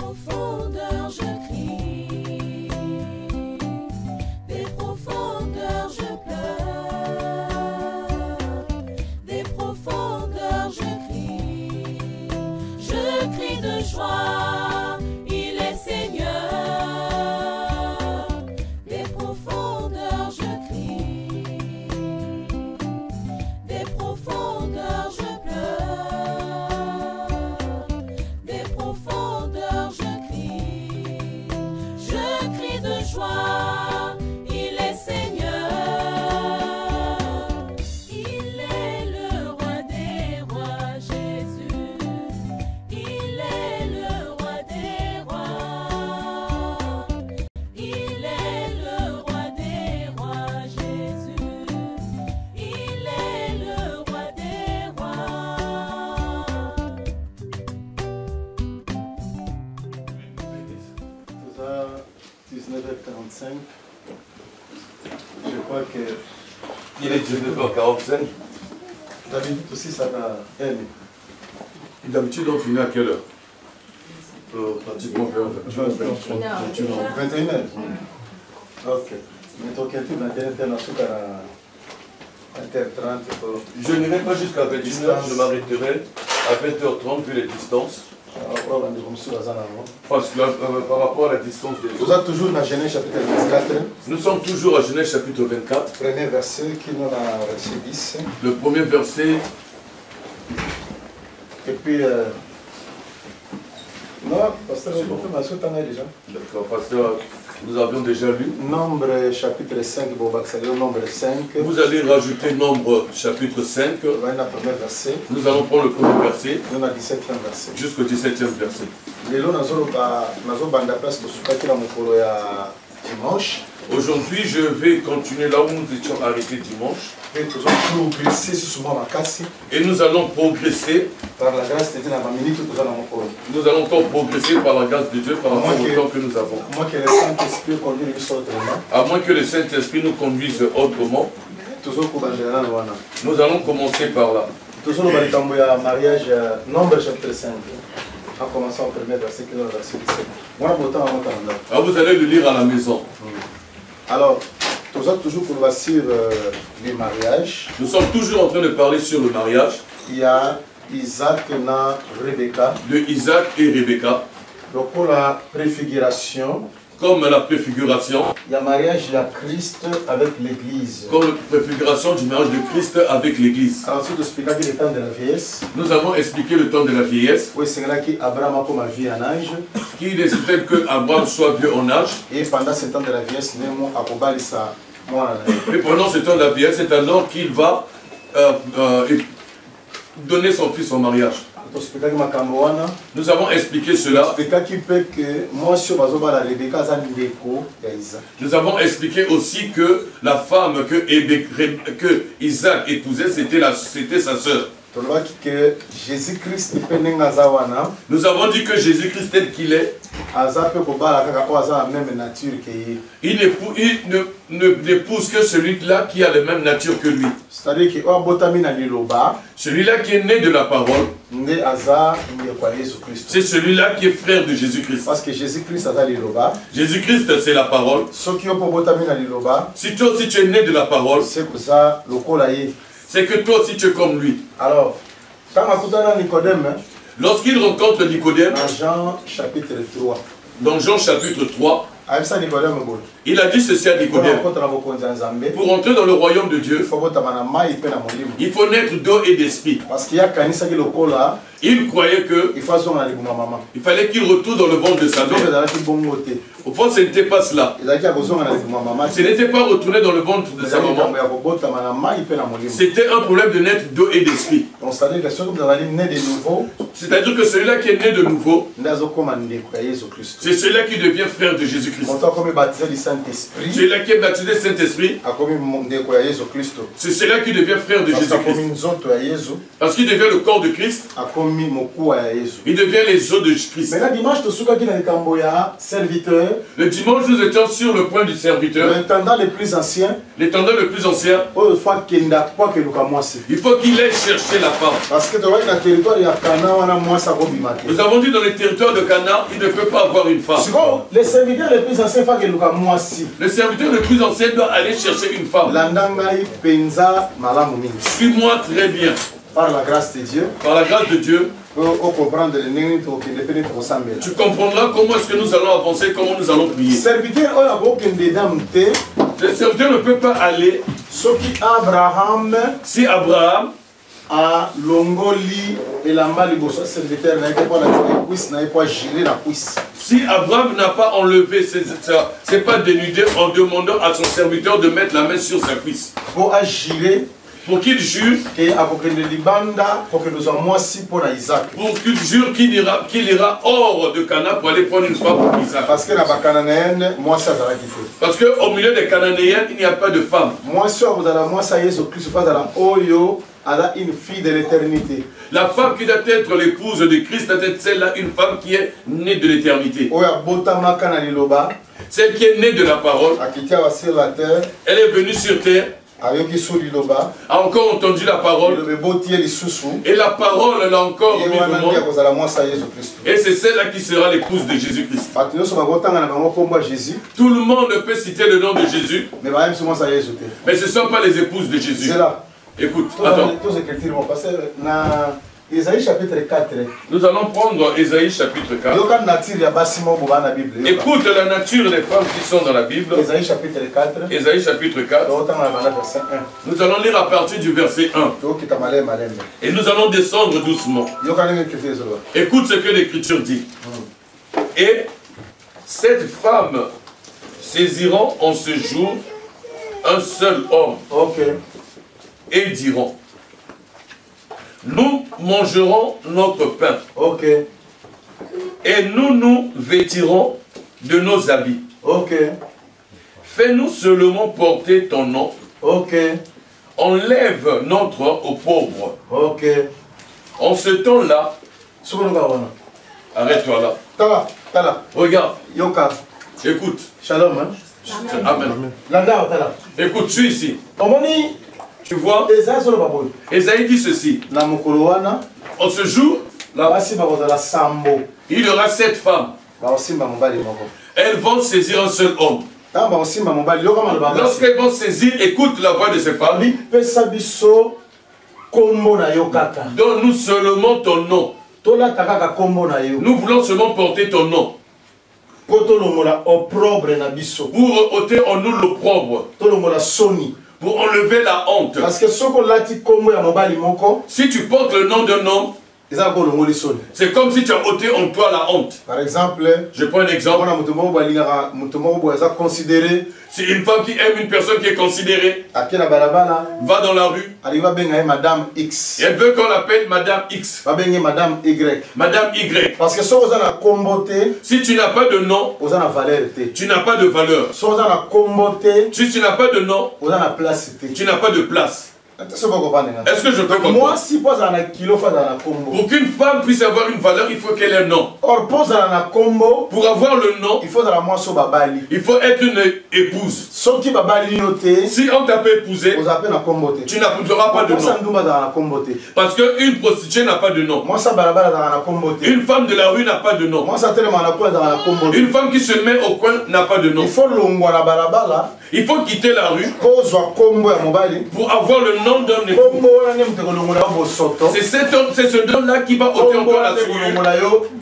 profondeurs je crie, des profondeurs je pleure, des profondeurs je crie de joie, il est Seigneur, des profondeurs je crie, des profondeurs je pleure, des profondeurs je crie de joie, il est Seigneur, il est le roi des rois, Jésus, il est le roi des rois, il est le roi des rois, Jésus, il est le roi des rois. À 19h45, je crois que Il est 19h45. d'habitude aussi ça va aimer. D'habitude, on finit à quelle heure? Pratiquement vers 21h. Ok. Mais ton calcul n'a pas été à 20h30. Je n'irai pas jusqu'à 21h, je m'arrêterai à 20h30 vu les distances. Parce que par rapport à la distance des Vous autres, êtes toujours dans Genèse chapitre 24. nous sommes toujours à Genèse chapitre 24. Premier verset qui nous a verset 10. Le premier verset, Et puis, non, pasteur, on peut m'assurer déjà. d'accord, pasteur, nous avions déjà lu. Nombre chapitre 5, bon, nombre 5. Vous allez rajouter Nombre chapitre 5. On va dans le premier verset. Nous allons prendre le premier verset Nous avons 17e verset. jusqu'au 17e verset. Lelo nazobanda place tosukaki na mokolo ya dimanche. Aujourd'hui, je vais continuer là où nous étions arrêtés dimanche. Pe tozoprogresse susu mwa makasi Et nous allons progresser. par la grâce de Dieu na baminiti toza na mokolo. Nous allons encore progresser par la grâce de Dieu par rapport au temps que nous avons. Moi que le Saint-Esprit conduise biso autrement. À moins que le Saint-Esprit nous conduise autrement, Tozokobandela na wana. nous allons commencer par là. Tozoloba likambo ya mariage Nombre chapitre 5. En commençant au premier verset qui est dans le verset 17. Moi botan avant kanda. Alors vous allez le lire à la maison. Alors, toza toujours pour voir sur les mariages. Nous sommes toujours en train de parler sur le mariage Il y a Isaac na Rebecca. de Isaac et Rebecca, Donc pour la préfiguration, comme la préfiguration, il y a mariage de Christ avec l'Église. comme la préfiguration du mariage de Christ avec l'Église. Alors, si tu expliques le temps de la vieillesse, Nous avons expliqué le temps de la vieillesse, oui, c'est là qu'Abraham a comme vie en âge, qui nécessitait que Abraham soit vieux en âge. et pendant ce temps de la vieillesse, Némo a combattu ça. Et pendant ce temps de la vieillesse, c'est alors qu'il va donner son fils en mariage. Nous avons expliqué cela. Nous avons expliqué aussi que la femme que Isaac épousait, c'était sa sœur. Nous avons dit que Jésus-Christ tel qu'il est, il n'épouse que celui-là qui a la même nature que lui. C'est-à-dire que celui-là qui est né de la parole, c'est celui-là qui est frère de Jésus-Christ. Parce que Jésus-Christ Jésus-Christ, c'est la parole. Si toi aussi tu es né de la parole, c'est que toi aussi tu es comme lui. Alors, lorsqu'il rencontre Nicodème, dans Jean chapitre 3, il a dit ceci à Nicodème: pour entrer dans le royaume de Dieu, il faut naître d'eau et d'esprit. Parce qu'il y a il croyait que il fallait qu'il retourne dans le ventre de sa mère. Au fond, ce n'était pas cela. Ce n'était pas retourner dans le ventre de sa maman. C'était un problème de naître d'eau et d'esprit. C'est-à-dire que celui-là qui est né de nouveau, c'est celui-là qui devient frère de Jésus-Christ. Celui-là qui est baptisé Saint-Esprit, c'est celui-là qui devient frère de Jésus-Christ. Parce qu'il devient le corps de Christ, il devient les os de Christ. Le dimanche, nous étions sur le point du serviteur. L'intendant le plus ancien, il faut qu'il aille chercher la femme. Nous avons dit dans les territoires de Cana, il ne peut pas avoir une femme. Le serviteur le plus ancien doit aller chercher une femme. Suis-moi très bien. Par la grâce de Dieu. Par la grâce de Dieu. Tu comprendras comment est-ce que nous allons avancer, comment nous allons prier. Le serviteur ne peut pas aller si Abraham a longoli si Abraham n'a pas enlevé, c'est pas dénudé en demandant à son serviteur de mettre la main sur sa cuisse. Pour qu'il jure qu'il ira hors de Cana pour aller prendre une femme pour Isaac. Parce qu'au milieu des Cananéens, il n'y a pas de femme. Une fille de l'éternité. La femme qui doit être l'épouse de Christ doit être celle-là, une femme qui est née de l'éternité. Celle qui est née de la parole. Elle est venue sur terre. A encore entendu la parole. Et la parole elle a encore mis au monde. Et c'est celle-là qui sera l'épouse de Jésus-Christ. Tout le monde peut citer le nom de Jésus. Mais ce ne sont pas les épouses de Jésus. Écoute, attends. Nous allons prendre Ésaïe chapitre 4. Écoute la nature des femmes qui sont dans la Bible. Ésaïe chapitre 4. Ésaïe chapitre 4. Nous allons lire à partir du verset 1. Et nous allons descendre doucement. Écoute ce que l'Écriture dit. Et cette femme saisiront en ce jour un seul homme. Et diront, nous mangerons notre pain. Et nous nous vêtirons de nos habits. Fais-nous seulement porter ton nom. Enlève notre aux pauvres. En ce temps-là, arrête-toi là. Regarde. Écoute. Shalom. Amen. Écoute, je suis ici. Tu vois, Esaïe dit ceci. En ce jour, il y aura 7 femmes. Elles vont saisir un seul homme. Lorsqu'elles vont saisir, écoute la voix de ces femmes. Donne-nous seulement ton nom. Nous voulons seulement porter ton nom. Pour ôter en nous l'opprobre. Pour enlever la honte. Parce que si tu portes le nom d'un homme, c'est comme si tu as ôté en toi la honte. Par exemple, je prends un exemple. C'est une femme qui aime une personne qui est considérée. Va dans la rue. Madame X. Et elle veut qu'on l'appelle Madame X. Madame Y. Madame Y. Parce que si tu n'as pas de nom, tu n'as pas de valeur. Si tu n'as pas de nom, tu n'as pas de place. Est-ce que je peux comprendre? Pour qu'une femme puisse avoir une valeur, il faut qu'elle ait un nom. Pour avoir le nom, il faut être une épouse. Si on t'a pas épousé, tu n'auras pas de nom. Parce qu'une prostituée n'a pas de nom. Une femme de la rue n'a pas de nom. Une femme qui se met au coin n'a pas de nom. Il faut quitter la rue pour avoir le nom d'un époux. C'est ce nom-là qui va ôter encore la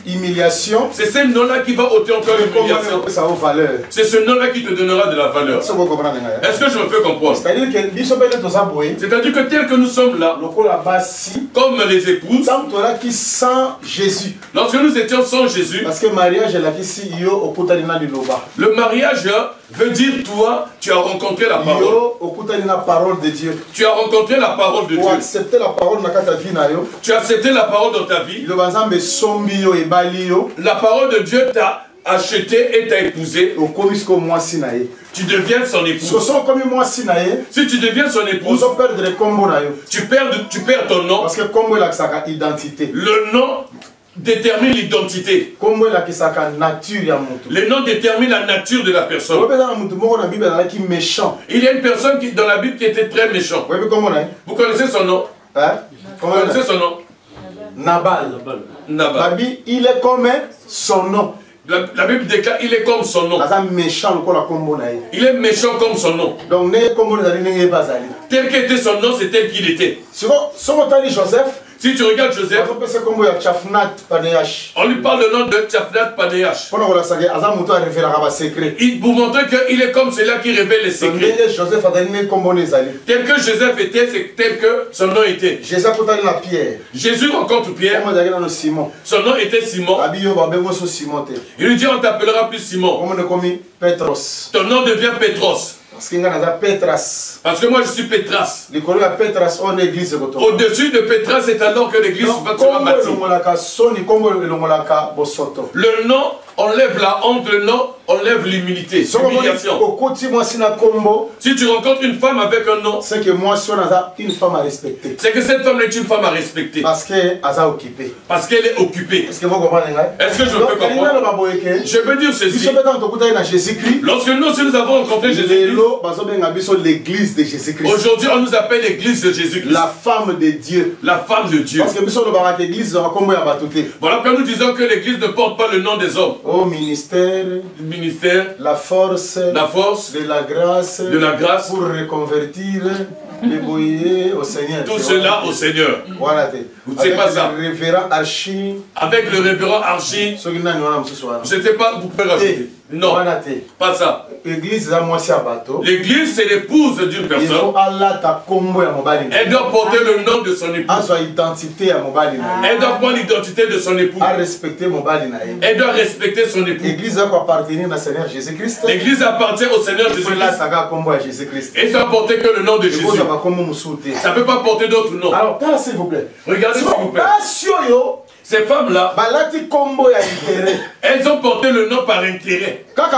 humiliation. C'est ce nom-là qui va ôter encore l'humiliation. C'est ce nom-là qui te donnera de la valeur. Est-ce que je me fais comprendre? C'est-à-dire que tel que nous sommes là, comme les épouses, lorsque nous étions sans Jésus, le mariage veut dire toi, tu as rencontré la parole de Dieu. Tu as rencontré la parole de Dieu. Accepter la parole tu as accepté la parole dans ta vie. La parole de Dieu t'a acheté et t'a épousé. Tu deviens son épouse. Si tu deviens son épouse, tu perds ton nom. Parce que le nom détermine l'identité. Le nom détermine la nature de la personne. Il y a une personne dans la Bible qui était très méchant. Vous connaissez son nom? Connaissez son nom? Nabal. Nabal. Babi, il est comme son nom. La Bible déclare il est comme son nom. Il est méchant comme son nom. Donc, tel qu'était son nom, c'est tel qu'il était. Joseph, si tu regardes Joseph, on lui parle le nom de Tchafnat Panéach. Pour montrer qu'il est comme celui-là qui révèle les secrets. Tel que Joseph était, c'est tel que son nom était. Jésus rencontre Pierre. Son nom était Simon. Il lui dit on t'appellera plus Simon. Ton nom devient Pétros. Parce que moi je suis Pétras. Au-dessus de Pétras, c'est alors que l'église sera bâtie. Le nom enlève la honte, le nom enlève l'humilité, l'humiliation. Si tu rencontres une femme avec un nom, c'est que moi je suis une femme à respecter. C'est que cette femme est une femme à respecter. Parce qu'elle est occupée. Parce qu'elle est occupée. Est-ce que vous comprenez? Est-ce que je peux comprendre? Je peux dire ceci. Lorsque nous avons rencontré Jésus-Christ, aujourd'hui on nous appelle l'église de Jésus-Christ. La femme de Dieu. La femme de Dieu. Parce que voilà que nous disons que l'église ne porte pas le nom des hommes. Au ministère, la force de la grâce, pour reconvertir les bouillés au Seigneur. Tout cela au Seigneur. Voilà. C'est pas ça. Le révérend Archie. Avec le révérend Archie. Je ne sais pas, vous pouvez rajouter. Non, pas ça. L'église, c'est l'épouse d'une personne. Elle doit porter le nom de son époux. Elle doit prendre l'identité de son époux. Elle doit respecter son époux. L'église doit appartenir au Seigneur Jésus-Christ. L'église appartient au Seigneur Jésus-Christ. Et ça ne porter que le nom de Jésus. Ça ne peut pas porter d'autres noms. Alors, s'il vous plaît. Regardez s'il vous plaît. Ces femmes-là, elles ont porté le nom par intérêt. Pour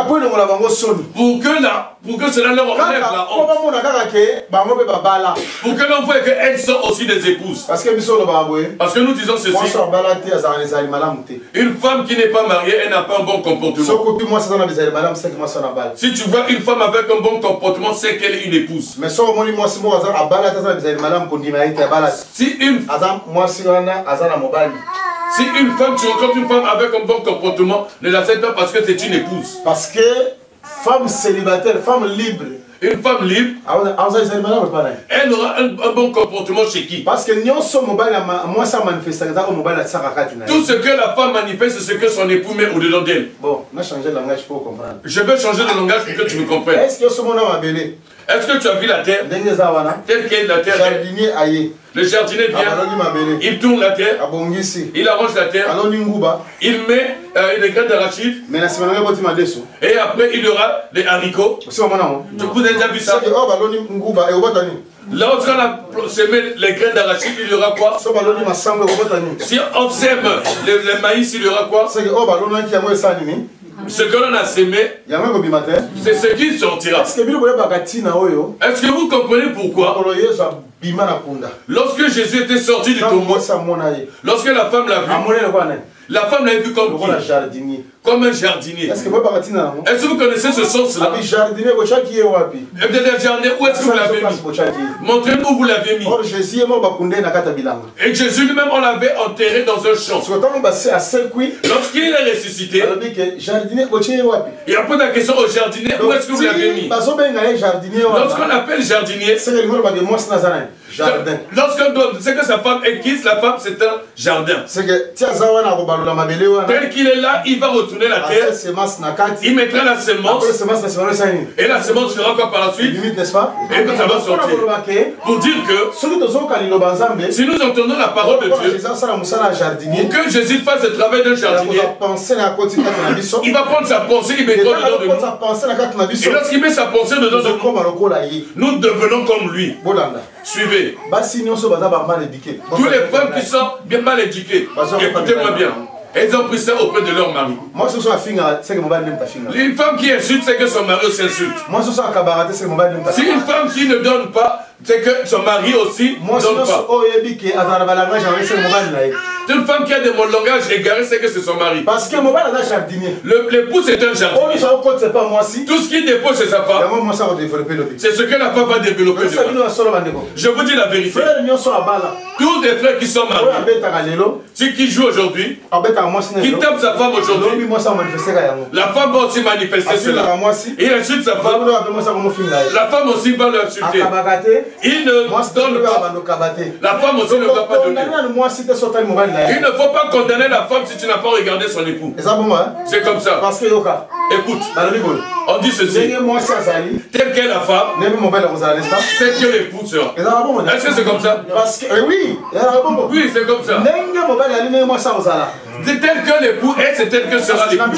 que cela leur enlève la honte. Pour que l'on voit qu'elles sont aussi des épouses. Parce que nous disons ceci. Une femme qui n'est pas mariée, elle n'a pas un bon comportement. Si tu vois une femme avec un bon comportement, c'est qu'elle est une épouse. Si une femme, tu rencontres une femme avec un bon comportement, ne l'accepte pas parce que c'est une épouse. Parce que femme célibataire, femme libre. Une femme libre, elle aura un bon comportement chez qui? Parce que tout ce que la femme manifeste, c'est ce que son époux met au-dedans d'elle. Bon, on a changé de langage pour comprendre. Je vais changer de langage pour que tu me comprennes. Est-ce que tu as vu la terre? Telle qu'est la terre. Le jardinier vient, il tourne la terre, il arrange la terre, il met des graines d'arachide, et après il y aura des haricots. Vous avez déjà vu ça? Lorsqu'on a semé les graines d'arachide, il y aura quoi? Si on sème le maïs, il y aura quoi? Ce que l'on a sémé, c'est ce qui sortira. Est-ce que vous comprenez pourquoi? Lorsque Jésus était sorti du tombeau, lorsque la femme l'a vu, la femme l'a vu comme qui? Comme un jardinier. Est-ce que vous connaissez ce sens-là? Le jardinier, où est-ce que vous l'avez mis? Montrez-nous où vous l'avez mis. Et Jésus lui-même, on l'avait enterré dans un champ. Lorsqu'il est ressuscité, et après la question au jardinier, où est-ce que vous l'avez mis? Lorsqu'on appelle jardinier, lorsqu'on doit, c'est que sa femme est qui? La femme, c'est un jardin. Tel qu'il est là, il va retourner la terre. Il mettra la semence. Et la semence sera quoi par la suite? Et que ça va sortir. Pour dire que si nous entendons la parole de Dieu, pour que Jésus fasse le travail d'un jardinier, il va prendre sa pensée, il mettra dedans de nous. Et lorsqu'il met sa pensée dedans de nous, nous devenons comme lui. Suivez. Tous les femmes qui sont bien mal éduquées, écoutez-moi bien. Elles ont pris ça auprès de leur mari. Une femme qui insulte, c'est que son mari s'insulte. Si une femme qui ne donne pas, c'est que son mari aussi ne donne pas. Une femme qui a des mots de langage égarés, c'est que c'est son mari. Parce que mon père est un jardinier. L'époux c'est un jardinier. Tout ce qu'il dépose chez sa femme, c'est ce que la femme va développer. Je vous dis la vérité. Tous les frères qui sont mariés, ceux qui jouent aujourd'hui, qui tapent sa femme aujourd'hui, la femme va aussi manifester cela. Et ensuite sa femme, la femme aussi va l'insulter. Il ne donne pas. La femme aussi ne va pas donner. Il ne faut pas condamner la femme si tu n'as pas regardé son époux. C'est comme ça. Écoute, on dit ceci. Telle qu'est la femme, telle que l'époux sera. Est-ce que c'est comme ça? Oui. Oui, c'est comme ça. C'est tel que l'époux est, c'est tel que sera l'époux.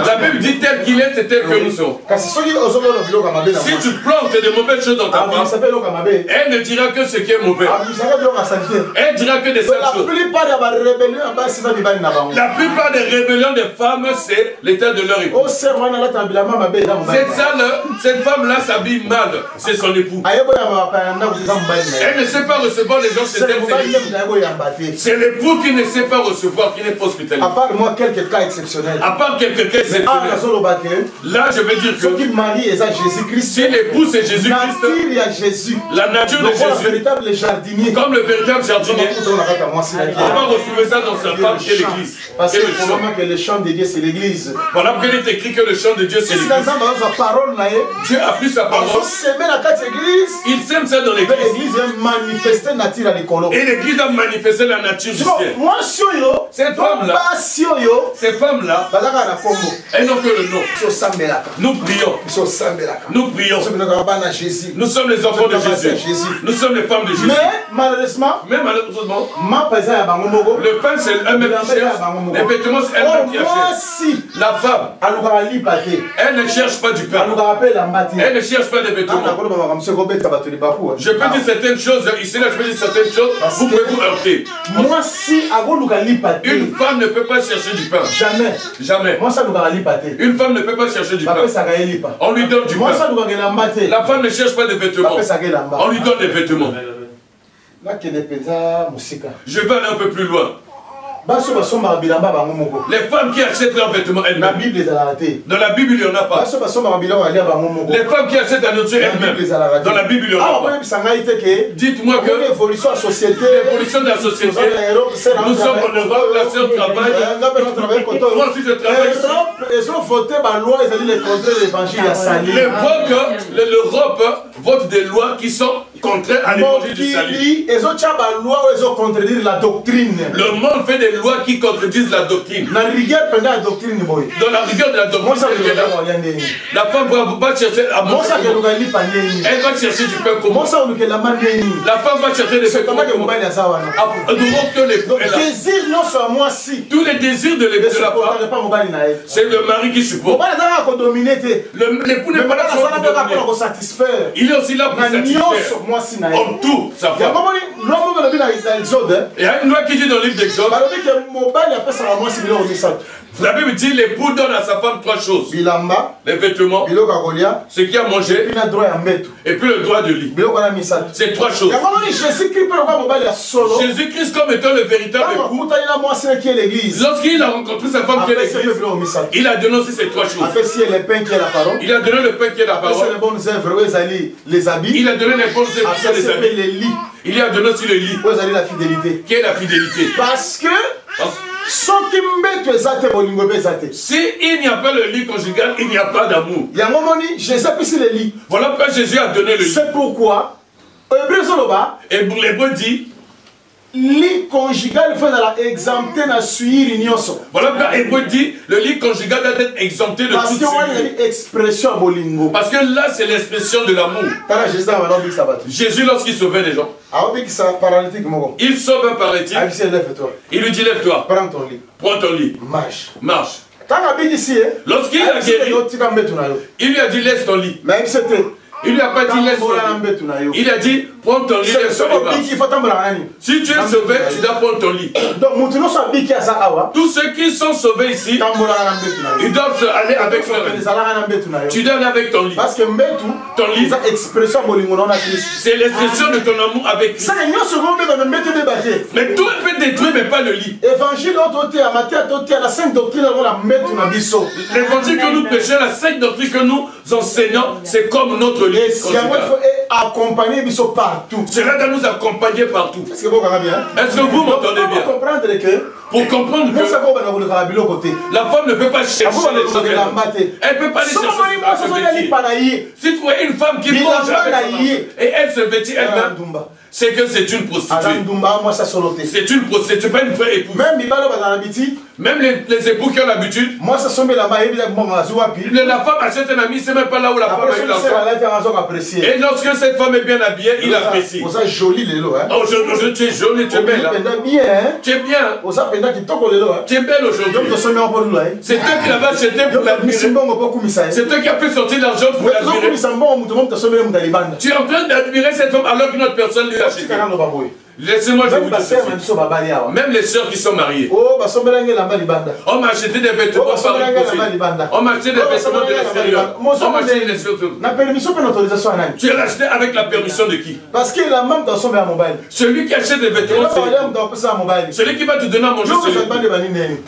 La Bible dit tel qu'il est, c'est tel que nous sommes. Si tu plantes de mauvaises choses dans ta femme, elle ne dira que ce qui est mauvais. Elle dira que des sales choses. La plupart des rébellions des femmes, c'est l'état de leur époux. Cette femme-là s'habille mal, c'est son époux. Elle ne sait pas recevoir les gens chez elle. C'est l'époux qui ne sait pas recevoir, qui n'est pas hospitalier. À part moi, quelques cas exceptionnels. À part quelques cas exceptionnels. Là, je veux dire que si l'époux c'est Jésus-Christ, la nature de Jésus, comme le véritable jardinier, on va retrouver ça dans sa femme qui est l'église. Parce que le chant de Dieu c'est l'église. Voilà pourquoi il est écrit que le chant de Dieu c'est l'église. Dieu a pris sa parole. Il sème ça dans l'église. Et l'église a manifesté la nature du ciel. Cette femme-là, elles n'ont que le nom. Nous prions. Nous prions. Nous sommes les enfants de Jésus. Nous sommes les femmes de Jésus. Mais malheureusement, le pain c'est elle-même qui cherche. Les vêtements c'est elle-même qui achète. La femme, elle ne cherche pas du pain. Elle ne cherche pas des vêtements. Je peux dire certaines choses, ici là je peux dire certaines choses, vous pouvez vous heurter. Une femme ne peut pas chercher du pain. Jamais. Jamais. Une femme ne peut pas chercher du pain. On lui donne du pain. La femme ne cherche pas de vêtements. On lui donne des vêtements. Je vais aller un peu plus loin. Les femmes qui achètent leurs vêtements elles-mêmes. Dans la Bible, il n'y en a pas. Les femmes qui achètent la nourriture elles-mêmes. Dans la Bible, il n'y en a pas. Dites-moi que l'évolution de la société, nous sommes en Europe, la sœur travaille. Moi aussi je travaille ici. L'Europe vote des lois qui sont contraires à l'évangile du salut. Le monde fait des lois qui contredisent la doctrine. Dans la rigueur de la doctrine, la femme va chercher à manger. Elle va chercher du pain commun. La femme va chercher des vêtements communs. Tous les désirs de la femme, c'est le mari qui supporte. L'époux n'est pas là pour satisfaire. Il est aussi là pour satisfaire. En tout, sa femme. Il y a une loi qui dit dans le livre d'Exode. La Bible dit l'époux donne à sa femme trois choses. Les vêtements, ce qu'il a mangé, et puis le droit de lit. C'est trois choses. Jésus-Christ comme étant le véritable époux, lorsqu'il a rencontré sa femme qui est l'église, il a donné aussi ces trois choses. Il a donné le pain qui est la parole. Il a donné les bonnes œuvres qui sont les habits. Il a donné aussi le lit, qui est la fidélité. Parce que s'il n'y a pas le lit conjugal, il n'y a pas d'amour. Voilà pourquoi Jésus a donné le lit. C'est pourquoi et l'Hébreu dit lit conjugal faut exempter na suiri nyonso. Voilà pourquoi l'Hébreu dit le lit conjugal doit être exempté de toute suiri. Parce que là c'est l'expression de l'amour. Jésus lorsqu'il sauvait les gens, il sauve un paralytique. Il lui dit lève-toi. Prends ton lit. Prends ton lit. Marche. Marche. Lorsqu'il a guéri, il lui a dit laisse ton lit. Même c'était. Il lui a pas dit laisse ton lit. Il a dit Prends ton lit et sois Si tu es sauvé, tu dois prendre ton lit. Tous ceux qui sont sauvés ici, ils doivent aller avec leur lit. Tu dois aller avec ton lit. Parce que ton lit, c'est l'expression de ton amour avec Christ. Mais tout peut détruire, mais pas le lit. L'évangile que nous prêchons, la sainte doctrine que nous enseignons, c'est comme notre lit. Accompagner partout. Cela doit nous accompagner partout. Est-ce que vous m'entendez bien? Est-ce que vous m'entendez bien? Pour comprendre que la femme ne peut pas chercher les choses. Elle ne peut pas les chercher. Si tu vois une femme qui mange avec et elle se vêtit elle-même, c'est que c'est une prostituée. C'est une prostituée, pas une vraie épouse. Même les époux qui ont l'habitude, la femme achète un ami, c'est même pas là où la femme a eu l'argent. Et lorsque cette femme est bien habillée, il apprécie. Aujourd'hui, tu es jolie, tu es belle. Tu es bien. Tu es belle aujourd'hui. C'est toi qui l'avais acheté pour l'admirer. C'est toi qui as fait sortir l'argent pour l'admirer. Tu es en train d'admirer cette femme alors qu'une autre personne lui a acheté. Laissez-moi je vous dire ceci. Même les sœurs qui sont mariées. On m'a acheté des vêtements par une On m'a acheté des vêtements de l'extérieur. On m'a acheté des vêtements. Tu as acheté avec la permission de qui? Parce que la main dans son mobile. Celui qui achète des vêtements, c'est celui qui va te donner à manger.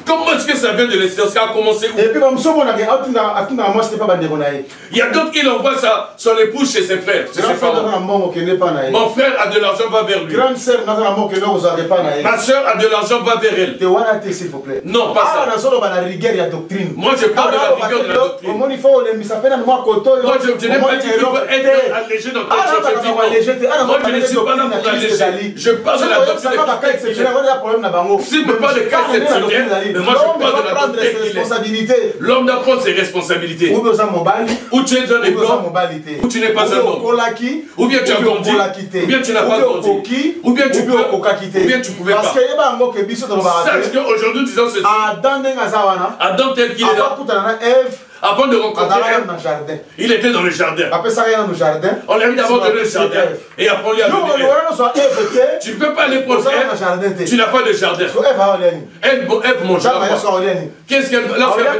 Comment est-ce que ça vient de l'extérieur? Ça a commencé où? Il y a d'autres qui l'envoient son épouse chez ses frères. Mon frère a de l'argent, va vers lui. Ma soeur a de l'argent, va vers elle. Non, pas ça. Moi je parle de la rigueur de la doctrine. Moi je n'ai pas dit que tu peux être allégé dans ta chose. Moi je ne suis pas là pour alléger. Je parle de la doctrine. Si je parle de cas exceptionnels, mais moi je parle de la doctrine. L'homme doit prendre ses responsabilités. Ou tu es un école, ou tu n'es pas un homme. Ou bien tu as grandi, ou bien tu n'as pas grandi. Ou bien tu peux, ou bien tu pouvais pas. Sache qu'aujourd'hui, disons ceci. Adam tel qu'il est là. Avant de rencontrer Ève, il était dans le jardin. On lui a mis d'abord donné le jardin. Et après on lui a donné Ève. Tu ne peux pas aller pour Ève. Tu n'as pas de jardin. Ève mange pas. Qu'est-ce qu'elle va faire?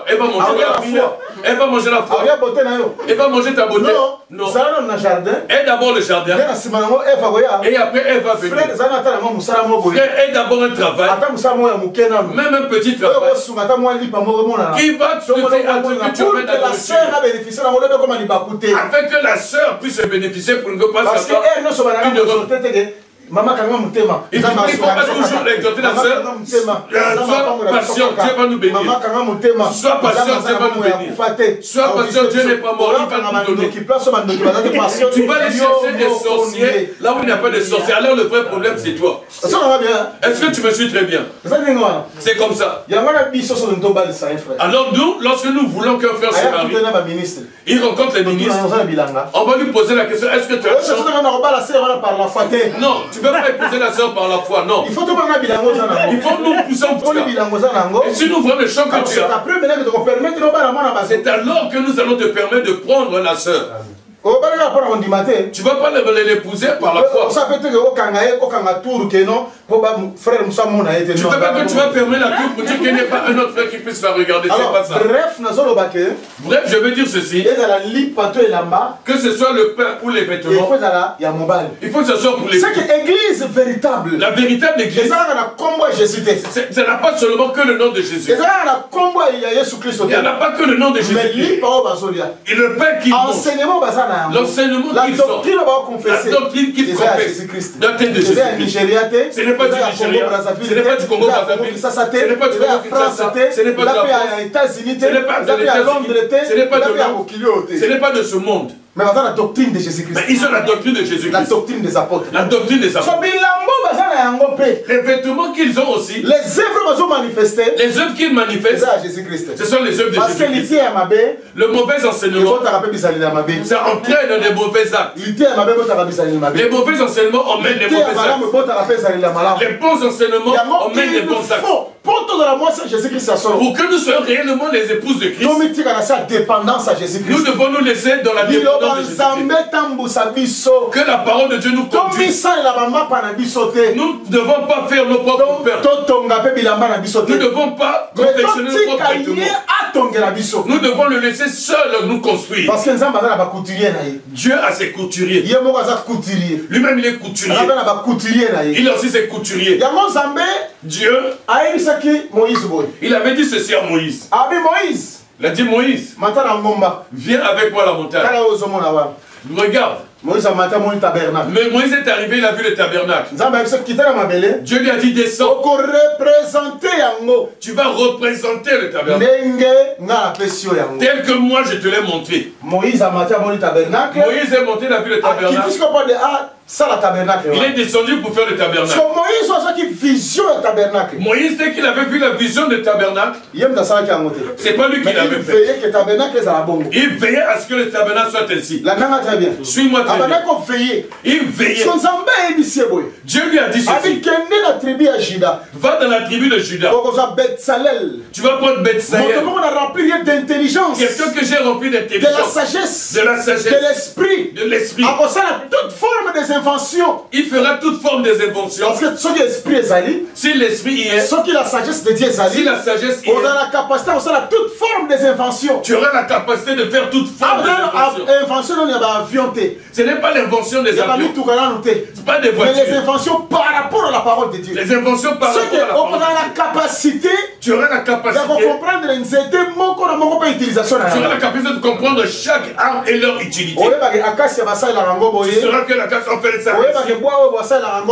Elle va manger la foi. Elle va manger la foi. Elle va manger ta beauté. Non. Et d'abord le jardin. Et après elle va venir. Et d'abord un travail. Même un petit travail. Qui va te que la sœur a bénéficié afin que la sœur puisse bénéficier pour ne pas Maman, il ne faut pas toujours exhorter la sœur. Sois patient, Dieu va nous bénir. Sois patient, Dieu va nous bénir. Sois patient, Dieu n'est pas mort, il va nous donner. Tu vas aller chercher des sorciers là où il n'y a pas de sorciers. Alors le vrai problème c'est toi. Est-ce que tu me suis très bien? C'est comme ça. Alors nous, lorsque nous voulons qu'un frère se marie, il rencontre les ministres. On va lui poser la question, est-ce que tu as non, tu ne peux pas épouser la sœur par la foi, non. Il faut nous pousser en foi. Et si nous voyons le champ que tu as, c'est alors que nous allons te permettre de prendre la sœur. Tu ne vas pas l'épouser par la foi. Tu ne peux pas que tu vas fermer la tour pour dire qu'il n'y a pas un autre frère qui puisse la regarder. C'est pas ça. Bref, je veux dire ceci. Que ce soit le pain ou les vêtements. Il faut que ce soit pour les. C'est que l'église véritable. La véritable église. Ça n'a pas seulement que le nom de Jésus. Il n'y en a pas que le nom de Jésus. Et le pain qui l'enseignement qu'ils ont, la doctrine qu'ils confessent, la tête de Jésus-Christ. Ce n'est pas du Nigeria, ce n'est pas du Congo-Brazzaville, ce n'est pas du Congo-Kinshasa, ce n'est pas de la France, ce n'est pas de l'États-Unis, ce n'est pas de l'Europe, ce n'est pas de ce monde. Mais maintenant la doctrine de Jésus-Christ. Mais ils ont la doctrine de Jésus-Christ. La doctrine des apôtres. La doctrine des apôtres. Les vêtements qu'ils ont aussi. Les œuvres manifestées. Les œuvres qu'ils manifestent. Ce sont les œuvres de Jésus-Christ. Le mauvais enseignement. Ça entraîne des mauvais actes. Les mauvais enseignements emmènent les mauvais actes. Les bons enseignements emmènent les bons actes. Pour que nous soyons réellement les épouses de Christ, nous devons nous laisser dans la dépendance de Jésus-Christ. Que la parole de Dieu nous conduise. Nous ne devons pas faire nos propres peurs. Nous ne devons pas confectionner nos propres vêtements. Nous devons le laisser seul nous construire. Parce que Dieu a ses couturiers. Lui-même il est couturier. Il a aussi ses couturiers. Dieu, il avait dit ceci à Moïse. Il a dit Moïse, viens avec moi à la montagne. Regarde. Mais Moïse est arrivé, il a vu le tabernacle. Dieu lui a dit descends. Tu vas représenter le tabernacle tel que moi je te l'ai montré. Moïse est monté, il a vu le tabernacle. Il est descendu pour faire le tabernacle. Moïse, dès qu'il avait vu la vision du tabernacle, c'est pas lui qui l'avait fait. Il veillait à ce que le tabernacle soit ainsi. Suis-moi très bien. Il veillait. Dieu lui a dit ceci. Va dans la tribu de Juda. Tu vas prendre Bethsaël. Quelqu'un que j'ai rempli d'intelligence, de la sagesse, de l'esprit. Il fera toute forme des inventions. Parce que si l'esprit y est, si la sagesse de Dieu est si la sagesse y est, on a la capacité, on a toute forme des inventions. Tu auras la capacité de faire toute forme des inventions. Ce n'est pas l'invention des avions. C'est pas des voitures. Mais les inventions par rapport à la parole de Dieu. Les inventions par rapport à la parole de Dieu. On a la capacité. Tu auras la capacité. De comprendre les utilisation. Tu auras la capacité de comprendre chaque arme et leur utilité. Tu sauras que la casse en fait ça.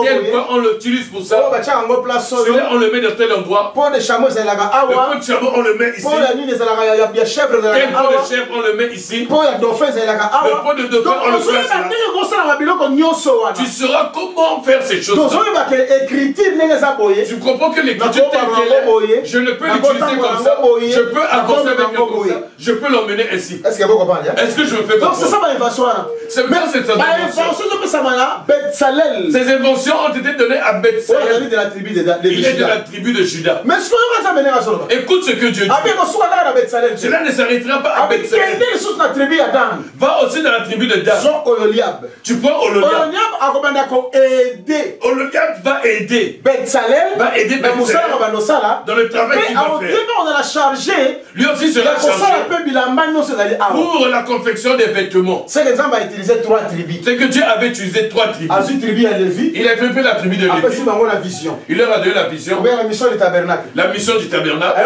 Tel point on l'utilise pour ça. Celui-là on le met dans tel endroit. Le pot de chameau on le met ici. Tel pot de chèvre on le met ici. Le pot de dauphin on le place là. Tu sauras comment faire ces choses. Tu comprends que l'écriture telle qu'elle est, je ne peux l'utiliser comme ça. Je peux avancer avec elle comme ça. Je peux l'emmener ainsi. Est-ce que je me fais comprendre? C'est bien cette invention. Ces inventions ont été données à Bethsaël. Il est de la tribu de Juda. Écoute ce que Dieu dit. Cela ne s'arrêtera pas à Bethsaël. Va aussi dans la tribu de Dan. Tu prends Ololiab. Ololiab va aider Bethsaël dans le travail qu'il va faire. Lui aussi sera chargé pour la confection des vêtements. C'est que Dieu avait utilisé 3 tribus. Il a fait la tribu de Lévi. Il leur a donné la vision. La mission du tabernacle.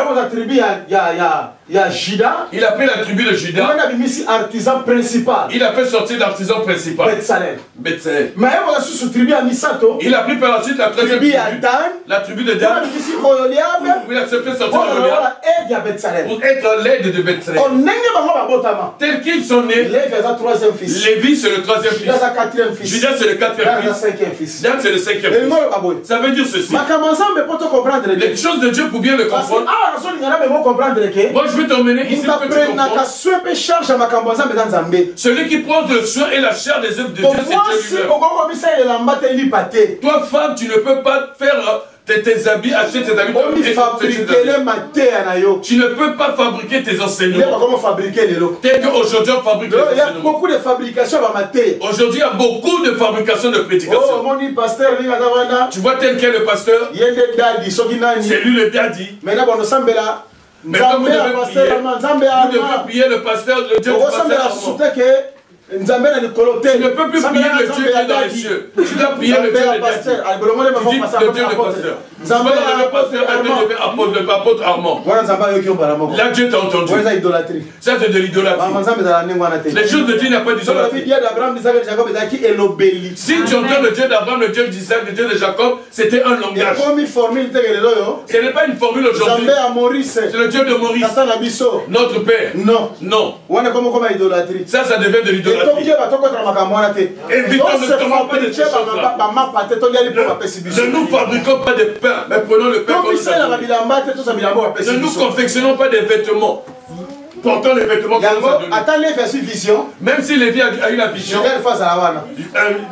Il a pris la tribu de Juda. Il a fait sortir l'artisan principal. Bethsaël. Il a pris par la suite la troisième tribu. La tribu de Dan. Il a fait sortir Ololiab pour être l'aide de Bethsaël. Tel qu'ils sont nés, Lévi c'est le 3e fils. Juda c'est le 4e fils. Dan c'est le 5e fils. Ça veut dire ceci. Les choses de Dieu pour bien le comprendre. Moi je vais t'emmener ici pour que tu comprennes. Celui qui prend le soin et la chair des œuvres de Dieu, c'est Dieu lui-même. Toi femme, tu ne peux pas faire tes habits, acheter tes habits. Tu ne peux pas fabriquer tes enseignements. Tel qu'aujourd'hui on fabrique les enseignements. Il y a beaucoup de fabrication. Aujourd'hui il y a beaucoup de fabrication de prédication. Tu vois tel qu'est le pasteur. C'est lui le daddy. Mais comme vous devez prier le pasteur, le Dieu du pasteur. Tu ne peux plus prier le Dieu qui est dans les cieux. Tu dois prier le Dieu de pasteur. Tu dis le Dieu de pasteur. Tu vas dans le pasteur, l'apôtre Armand. Là Dieu t'a entendu. Ça c'est de l'idolâtrie. Les choses de Dieu n'a pas d'idolâtrie. Si tu entends le Dieu d'Abraham, le Dieu d'Isaac, le Dieu de Jacob, c'était un langage. Ce n'est pas une formule aujourd'hui. C'est le Dieu de Maurice. Notre Père. Non. Ça devient de l'idolâtrie. Évitons ne tombons pas de ces choses-là. Ne nous fabriquons pas de pain, mais prenons le pain comme nous avons. Ne nous confectionnons pas des vêtements. portant les vêtements qu'on nous a donnés. Attends les versions vision. Même si Lévi a eu la vision,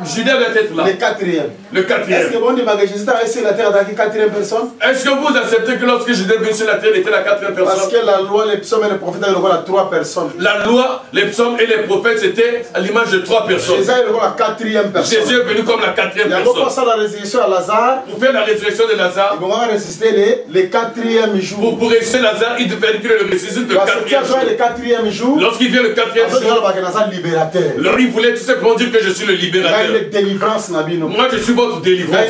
Judas doit être là. Le quatrième. Le quatrième. Est-ce que bon Dieu Jésus a resté la terre avec la quatrième personne? Est-ce que vous acceptez que lorsque Jésus est venu sur la terre, il était la quatrième personne? Parce que la loi, les psaumes et les prophètes avaient la trois personnes. La loi, les psaumes et les prophètes, c'était à l'image de trois personnes. Jésus est la quatrième personne. Jésus est venu comme la quatrième personne. Il y a pas la résurrection à Lazare. Pour faire la résurrection de Lazare, ils vont résister les quatrième jour. Pour résister Lazare, il devait dire le ressuscite le quatrième jour. Lorsqu'il vient le quatrième jour, alors il voulait tout simplement dire que je suis le libérateur. Moi je suis votre délivrance.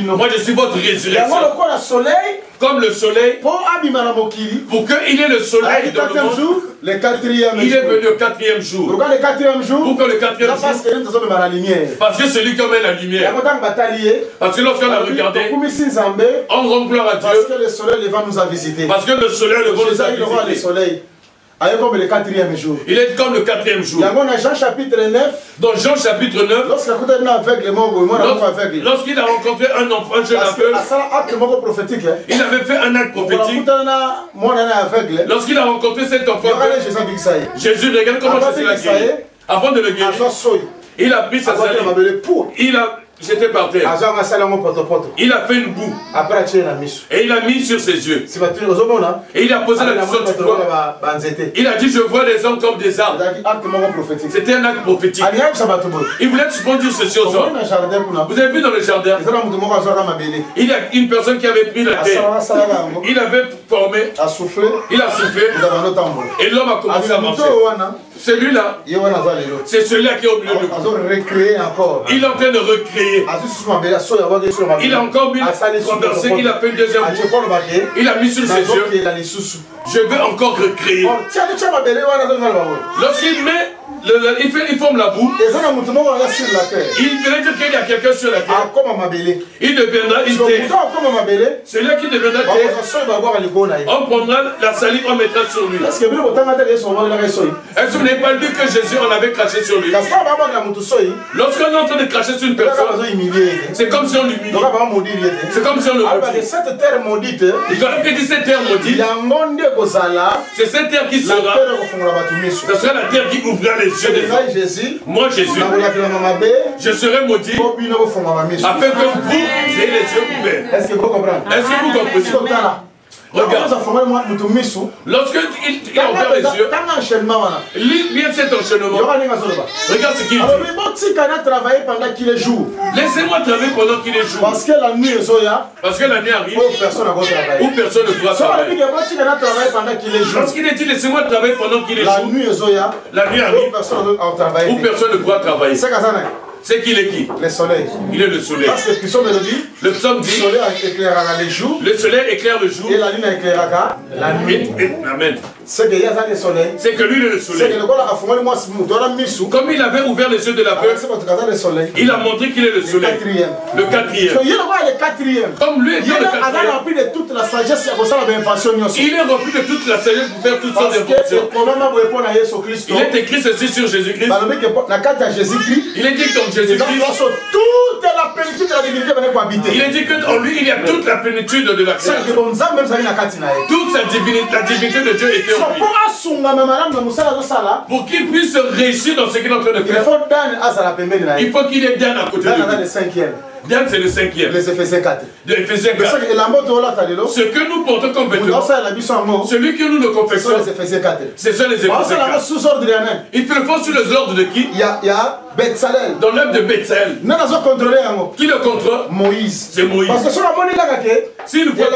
Moi je suis votre résurrection. Comme le soleil, pour qu'il ait le soleil dans le monde, il est venu au quatrième jour. Pourquoi le quatrième jour? Pourquoi le quatrième jour? Parce que celui qui emmène la lumière. Parce que lorsqu'on a regardé, on rend gloire à Dieu. Parce que le soleil va nous a visité. Parce que le soleil nous a visité. Comme le quatrième jour. Il est comme le quatrième jour. Dans Jean chapitre 9. Dans Jean chapitre 9. Lorsqu'il a rencontré un enfant, un jeune aveugle. Il avait fait un acte prophétique. Lorsqu'il a rencontré cet enfant, Jésus regarde comment Jésus l'a guéri. Avant de le guérir, il a pris sa salive. Il a jeté par terre. Il a fait une boue. Et il a mis sur ses yeux. Et il a posé la question du doigt. Il a dit, je vois les hommes comme des arbres. C'était un acte prophétique. Il voulait souvent dire ceci aux hommes. Vous avez vu dans le jardin, il y a une personne qui avait pris la terre. Il avait formé. Il a soufflé. Et l'homme a commencé à marcher. Celui-là, c'est celui-là qui est au milieu de nous. Il est en train de recréer. Il a encore mis conversé, il a fait une deuxième boue. Il a mis sur ses yeux. Je veux encore recréer. Lorsqu'il met, il forme la boue. Il veut dire qu'il y a quelqu'un sur la terre. Il deviendra une terre. Celui qui deviendra terre, on prendra la salive, on mettra sur lui. Est-ce que vous n'avez pas lu que Jésus en avait craché sur lui? Lorsqu'on est en train de cracher sur une personne, c'est comme si on l'humilie. C'est comme si on le maudit. Cette terre maudite, cette terre maudite, c'est cette terre qui sera. Ce sera la terre qui ouvrira les yeux des hommes. Moi, Jésus, je serai maudit afin que vous ayez les yeux ouverts. Est-ce que vous comprenez? Regarde. Lorsqu'il a ouvert les yeux, il y a cet enchaînement. Regarde ce qu'il dit. Laissez-moi travailler pendant qu'il est jour. Parce que la nuit arrive où personne ne pourra travailler. Lorsqu'il est dit laissez-moi travailler pendant qu'il est jour, la nuit arrive où personne ne pourra travailler. C'est qu'il est qui? Le soleil. Il est le soleil. Parce que le psaume dit, le psaume dit, le soleil éclairera le jour. Le soleil éclaire le jour. Et la lune éclairera la nuit. Amen. C'est qu'il y a le soleil. C'est que lui est le soleil. Comme il avait ouvert les yeux de l'aveugle, il a montré qu'il est le soleil. Le quatrième. Comme lui est le quatrième. Il est rempli de toute la sagesse pour faire toutes sortes d'inventions. Il est écrit ceci sur Jésus-Christ. Il est dit que dans Jésus-Christ, toute la plénitude de la divinité venait pour habiter. Il est dit qu'en lui, il y a toute la plénitude de la création. Toute la divinité de Dieu était en lui. Pour qu'il puisse réussir dans ce qu'il est en train de faire, il faut qu'il ait Dan à côté de lui. Dan, c'est le cinquième. Les Éphésiens 4. De Éphésiens 4. Ce que nous portons comme vêtements, celui que nous ne confessons, c'est ça les Éphésiens 4. Il fait le fond sur les ordres de qui? Il y a Bethsalel. Dans l'œuvre de Bethsalel. Qui le contrôle? Moïse. C'est Moïse. Parce que si s'il voit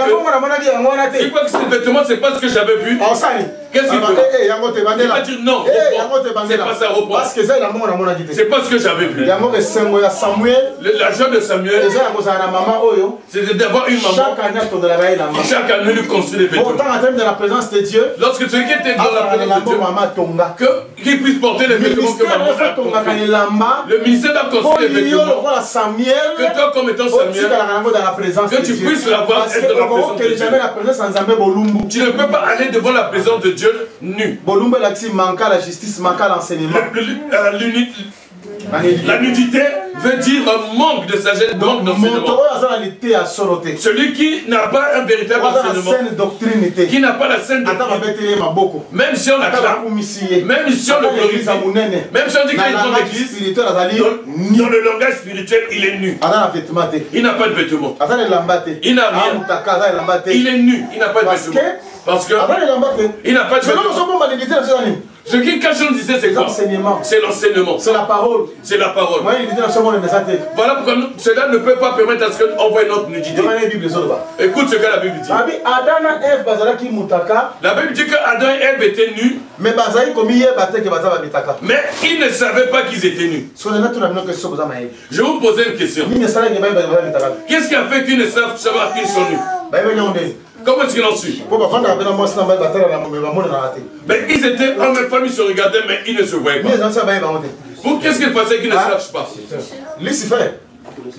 que ces vêtements, c'est pas ce que j'avais vu, qu'est-ce qu'il peut? Il va dire non, c'est pas ça, reprend. C'est pas ce que j'avais vu. La joie de Samuel, c'est d'avoir une maman qui chaque année lui construit des vêtements. Lorsque celui qui était dans la présence de Dieu, qu'il puisse porter les vêtements que maman a construit. Le ministère a construit les vêtements. Que toi, comme étant Samuel, que tu puisses l'avoir, être dans la présence de Dieu. Tu ne peux pas aller devant la présence de Dieu nu. La justice, manque l'enseignement. La nudité veut dire un manque de sagesse, manque d'enseignement. Celui qui n'a pas un véritable enseignement, qui n'a pas la saine doctrine, même si on l'acclame, même si on le glorifie, même si on dit qu'il est dans l'église, dans le langage spirituel, il est nu. Il n'a pas de vêtements. Il n'a rien. Il est nu. Il n'a pas de vêtements. Parce que il n'a pas de vêtements. Ce qui cache le lycée, c'est quoi? C'est l'enseignement. C'est la parole. C'est la parole. Voilà pourquoi cela ne peut pas permettre à ce qu'on voit notre nudité. Écoute ce que la Bible dit. La Bible dit que Adam et Ève étaient nus. Mais ils ne savaient pas qu'ils étaient nus. Je vais vous poser une question. Qu'est-ce qui a fait qu'ils ne savent savoir qu'ils sont nus? Comment est-ce qu'ils l'ont su? Mais ils étaient en même famille, ils se regardaient, mais ils ne se voyaient pas. Pour qu'est-ce qu'ils faisaient qu'ils ne sachent pas? C'était Lucifer qui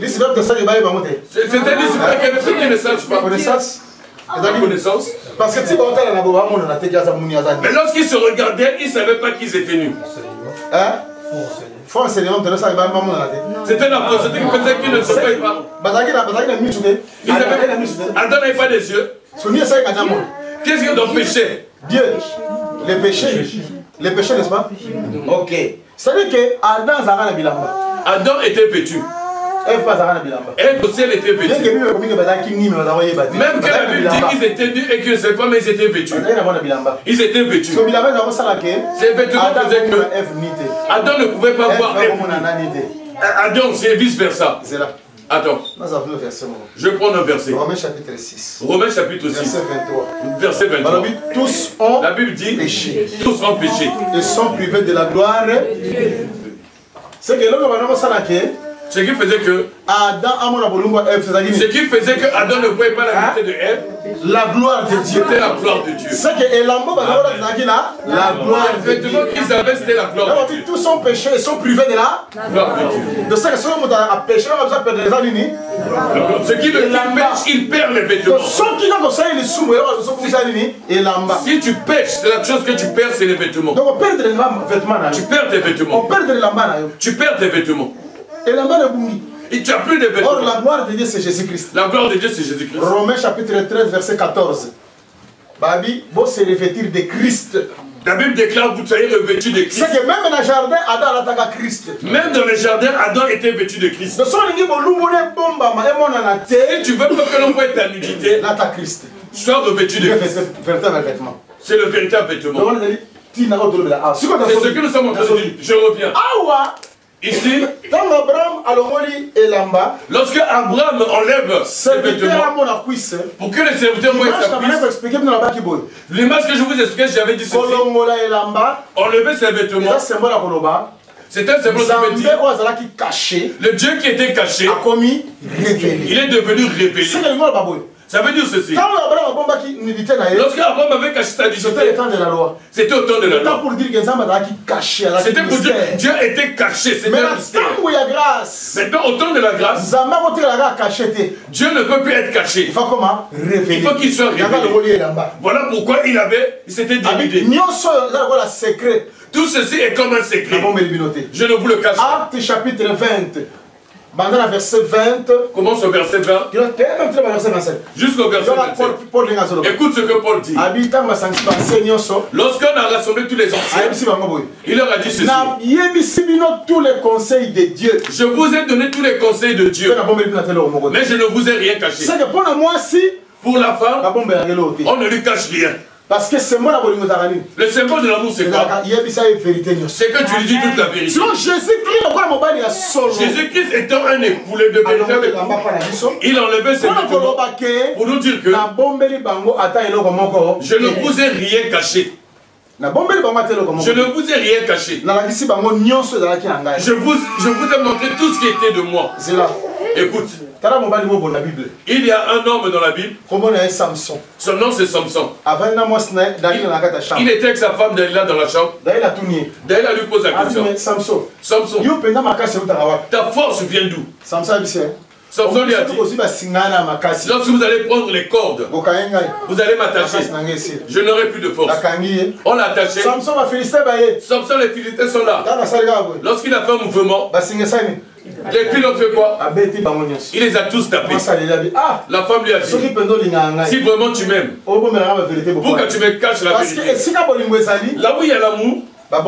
ne sache pas. Connaissance. Parce que mais lorsqu'ils se regardaient, ils ne savaient pas qu'ils étaient nus. C'était la procédure qui faisait qu'ils ne se voyaient pas. Adam n'avait pas des yeux. Qu'est-ce que dans le péché? Dieu. Les péchés. Les péchés, n'est-ce pas? Ok. C'est-à-dire que Adam était vêtu. Ève aussi, elle était vêtue. Même que la Bible dit qu'ils étaient nus et qu'ils ne savaient pas, mais ils étaient vêtus. Ils étaient vêtus. Ces vêtements faisaient que Adam ne pouvait pas voir Ève. Adam, c'est vice versa. Attends. Je prends un verset. Romains chapitre 6. Romains chapitre 6. Verset 23. Verset 23. Tous ont la Bible dit péché. Tous ont péché. Et sont privés de la gloire. C'est que ce qui faisait que Adam ne voyait pas la vérité de Ève. La gloire de Dieu. C'était la gloire de Dieu. C'est que la gloire de Dieu. Qu'ils avaient, c'était la gloire de Dieu. Tous sont péchés et sont privés de la gloire de Dieu. De ça que si on a péché, on va perdre les animes. Ce qui pêche, il perd les vêtements. Si tu pêches, c'est la chose que tu perds, c'est les vêtements. Donc on perd les vêtements. Tu perds tes vêtements. Tu perds tes vêtements. Et tu n'as plus de vêtements. Or, la gloire de Dieu, c'est Jésus-Christ. La gloire de Dieu, c'est Jésus-Christ. Romains chapitre 13, verset 14. Babi, vous se revêtir de Christ. La Bible déclare que vous soyez revêtus de Christ. C'est que même dans le jardin, Adam attaque Christ. Même dans le jardin, Adam était vêtu de Christ. Si tu veux pas que l'on voie ta nudité, sois revêtu de Christ. C'est le véritable vêtement. C'est ce que nous sommes en train de dire. Je reviens. Ici, lorsque Abraham enlève ses vêtements pour que les serviteurs voient sa cuisse, l'image que je vous expliquais, j'avais dit ceci. Enlever ses vêtements, c'est un symbole qui veut dire le Dieu qui était caché, il est devenu révélé. Ça veut dire ceci. Lorsque Abraham avait caché sa nudité, c'était au temps de la loi. C'était au temps de la loi. C'était pour dire que Dieu était caché. C'était un mystère. Maintenant, au temps de la grâce, Dieu ne peut plus être caché. Il faut qu'il soit révélé. Voilà pourquoi il s'était dénudé. Tout ceci est comme un secret. Je ne vous le cache pas. Acte chapitre 20. Pendant verset 20. Commence au verset 20. Jusqu'au verset 27. Écoute ce que Paul dit. Lorsqu'on a rassemblé tous les anciens, il leur a dit ceci. Tous les conseils de Dieu. Je vous ai donné tous les conseils de Dieu. Mais je ne vous ai rien caché. Pour la femme, on ne lui cache rien. Parce que le symbole de l'amour, c'est quoi? C'est que tu lui dis toute la vérité. Jésus-Christ étant un époux, de véritable époux, il enlevait ses vêtements pour nous dire que je ne vous ai rien caché. Je ne vous ai rien caché. Je vous ai montré tout ce qui était de moi. Écoute. Il y a un homme dans la Bible. Son nom c'est Samson. Il était avec sa femme Dalila dans la chambre. Dalila lui pose la question. Samson, ta force vient d'où? Samson lui a dit, lorsque vous allez prendre les cordes, vous allez m'attacher. Je n'aurai plus de force. On l'a attaché. Samson, les Philistins sont là. Lorsqu'il a fait un mouvement, Les filles ont fait quoi? Il les a tous tapés. La femme lui a dit, si vraiment tu m'aimes, pourquoi tu me caches la vérité? Là où il y a l'amour, on ne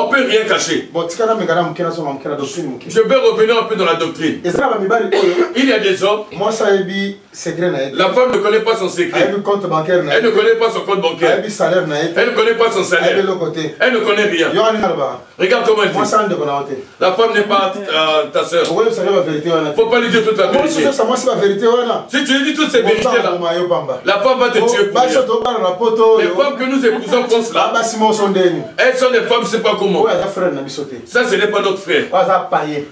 peut rien cacher. Je vais revenir un peu dans la doctrine. Il y a des hommes, la femme ne connaît pas son secret. Elle ne connaît pas son compte bancaire. Elle ne connaît pas son salaire. Elle ne connaît rien. Regarde comment elle dit. La femme n'est pas ta soeur. Il ne faut pas lui dire toute la vérité. Si tu lui dis toutes ces vérités-là, la femme va te tuer pour rien. Les femmes que nous épousons font cela. Elles sont des femmes, je ne sais pas comment. Ça, ce n'est pas notre frère.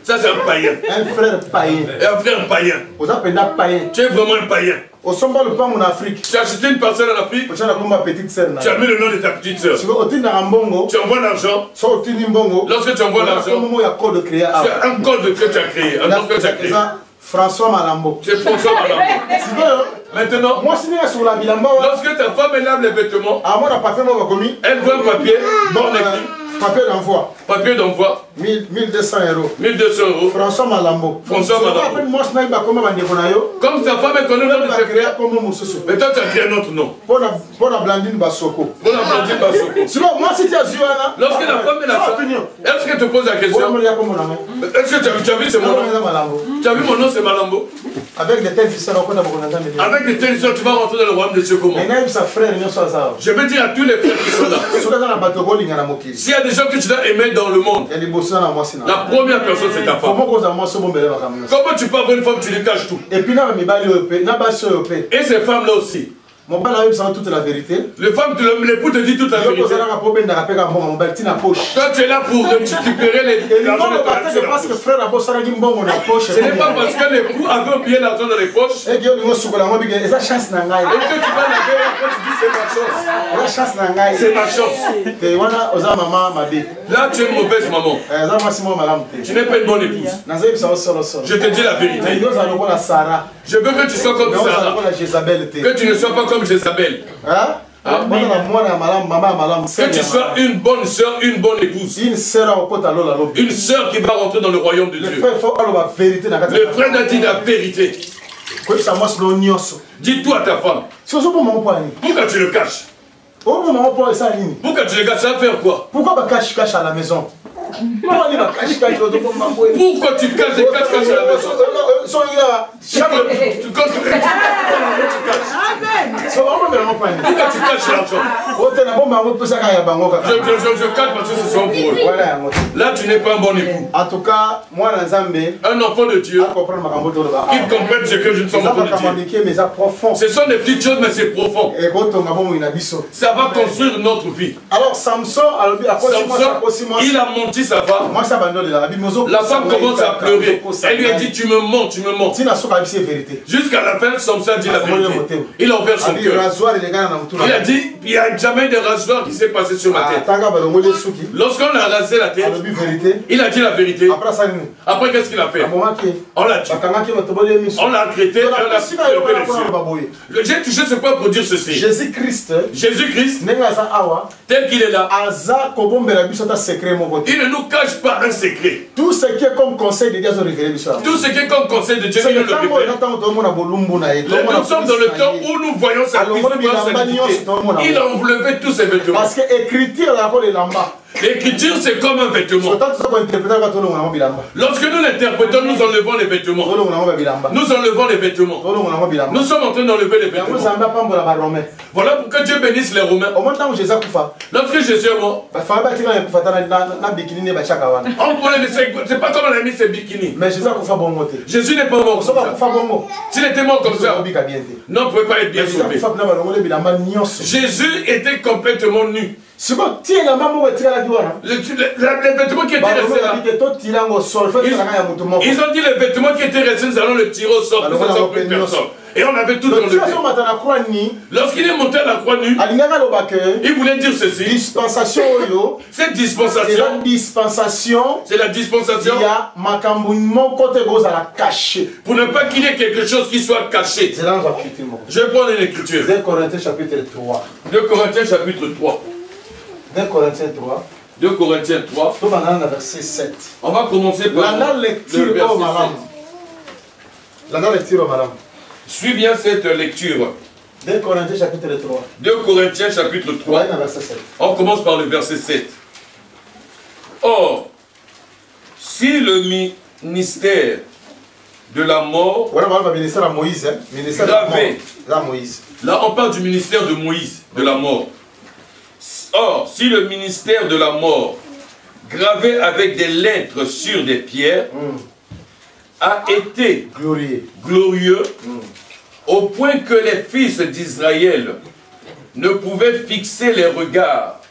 Ça, c'est un païen. Un frère païen. Un frère païen. Tu es vraiment un païen. Tu as acheté une parcelle en Afrique. Tu as mis le nom de ta petite soeur. Tu envoies l'argent. Lorsque tu envoies l'argent, c'est un code que tu as créé. Un nom que tu as créé. François Malambo. C'est François Malambo. Maintenant, lorsque ta femme lave les vêtements, elle voit un papier, papier d'envoi. Papier d'envoi. 1200 euros. 1200 euros. François Malambo. François Malambo. Comme ta femme est connue dans le secret, mais toi tu as créé un autre nom. Pour la Blandine Basoko. Pour la Blandine Basoko. Sinon, moi si tu as vu, lorsque la femme est là, est-ce qu'elle te pose la question? Est-ce que tu as vu ce mon nom? Tu as vu mon nom, c'est Malambo? Avec des telles histoires, avec des telles histoires, tu vas rentrer dans le royaume de Dieu comment? Je veux dire à tous les frères qui sont là. S'il y a des gens que tu dois aimer dans le monde, la première personne c'est ta femme. Comment tu peux avoir une femme, tu lui caches tout? Et ces femmes là aussi. Mon père a eu toute la vérité. L'époux te dit toute la vérité. Toi tu es là pour récupérer l'argent de ta poche. Ce n'est pas parce que l'époux avait oublié l'argent dans les poches. Et que tu vas la guerre après tu dis c'est ma chance. C'est ma chance. Là tu es une mauvaise maman. Tu n'es pas une bonne épouse. Je te dis la vérité. Je veux que tu sois comme Sarah. Que tu ne sois pas comme Jézabel. Que tu sois une bonne soeur, une bonne épouse. Une soeur qui va rentrer dans le royaume de Dieu. Le frère a dit la vérité. Dis tout à ta femme. Pourquoi tu le caches? Pourquoi tu le caches? Ça va faire quoi? Pourquoi tu caches à la maison? Pourquoi tu caches des caches à la maison? Pourquoi tu caches l'argent? Je cache parce que ce sont pour eux. Là tu n'es pas un bon époux. En tout cas, moi un enfant de Dieu, il comprend ce que je ne suis pas de Dieu. Ce sont des petites choses mais c'est profond. Ça va construire notre vie. Alors Samson, il a menti sa femme. La femme commence à pleurer. Elle lui a dit tu me mens, tu me mens. Jusqu'à la fin, Samson a dit la vérité. Il a ouvert son cœur. Il a dit il n'y a jamais de rasoir qui s'est passé sur ma tête. Lorsqu'on a rasé la tête, il a dit la vérité. Après qu'est-ce qu'il a fait? On l'a tué. On l'a traité et on a coupé les yeux. J'ai touché ce point pour dire ceci. Jésus-Christ, tel qu'il est là, il ne nous cache pas un secret. Tout ce qui est comme conseil de Dieu, tout ce qui est comme conseil de Dieu, il nous le révèle. Nous sommes dans le temps où nous voyons sa il a enlevé tous ses vêtements. Parce que l'écriture, l'écriture c'est comme un vêtement. Lorsque nous l'interprétons, nous enlevons les vêtements. Nous enlevons les vêtements. Nous sommes en train d'enlever les vêtements. Voilà pourquoi Dieu bénisse les Romains. Lorsque Jésus est mort, c'est pas comme on a mis ses bikinis. Mais Jésus n'est pas mort comme ça. S'il était mort comme ça, non, on ne pouvait pas être bien sauvé. Jésus était complètement nu. Les vêtements qui étaient restés là, ils ont dit les vêtements qui étaient restés, nous allons le tirer au sort. Nous avons pris personne. Et on avait tout enlevé. Lorsqu'il est monté à la croix nue, il voulait dire ceci. Cette dispensation, c'est la dispensation pour ne pas qu'il y ait quelque chose qui soit caché. Je vais prendre une écriture. 2 Corinthiens chapitre 3. 2 Corinthiens chapitre 3. 2 Corinthiens 3. 2 Corinthiens 3. Verset 7. On va commencer par le verset 7. Suis bien cette lecture. 2 Corinthiens chapitre 3. 2 Corinthiens chapitre 3. On commence par le verset 7. Or, si le ministère de la mort gravé, là on parle du ministère de Moïse, de la mort. Or, si le ministère de la mort gravé avec des lettres sur des pierres a été glorieux au point que les fils d'Israël ne pouvaient fixer les regards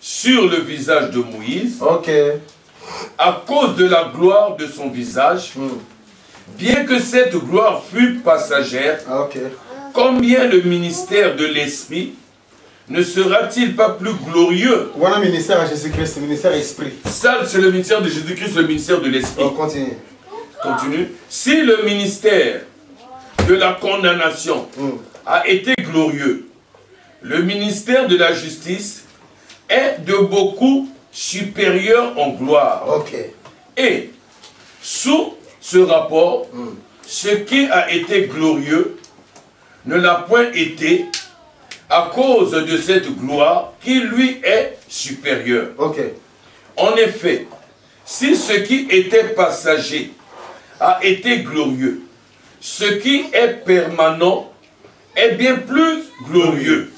sur le visage de Moïse à cause de la gloire de son visage, bien que cette gloire fût passagère, combien le ministère de l'Esprit ne sera-t-il pas plus glorieux? Voilà le ministère à Jésus-Christ, le ministère Esprit. Ça, c'est le ministère de Jésus-Christ, le ministère de l'Esprit. Continue. Continue. Si le ministère de la condamnation a été glorieux, le ministère de la justice est de beaucoup supérieur en gloire. Et sous ce rapport, ce qui a été glorieux ne l'a point été à cause de cette gloire qui lui est supérieure. En effet, si ce qui était passager a été glorieux, ce qui est permanent est bien plus glorieux.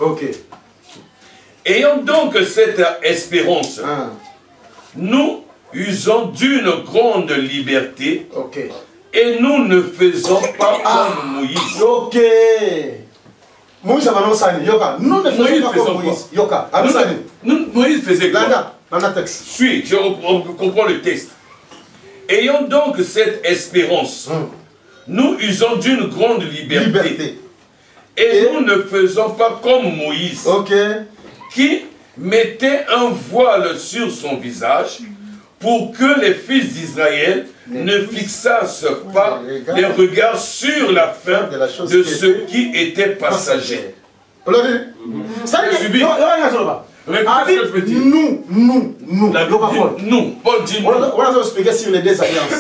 Ayant donc cette espérance, nous usons d'une grande liberté et nous ne faisons pas comme Moïse. Moïse nous ne faisons pas comme Moïse. Moïse faisait quoi? Suis, je comprends le texte. Ayant donc cette espérance, nous usons d'une grande liberté. Et nous ne faisons pas comme Moïse, qui mettait un voile sur son visage pour que les fils d'Israël ne fixassent pas les regards sur la fin de ce qui était passager. Paul dit nous.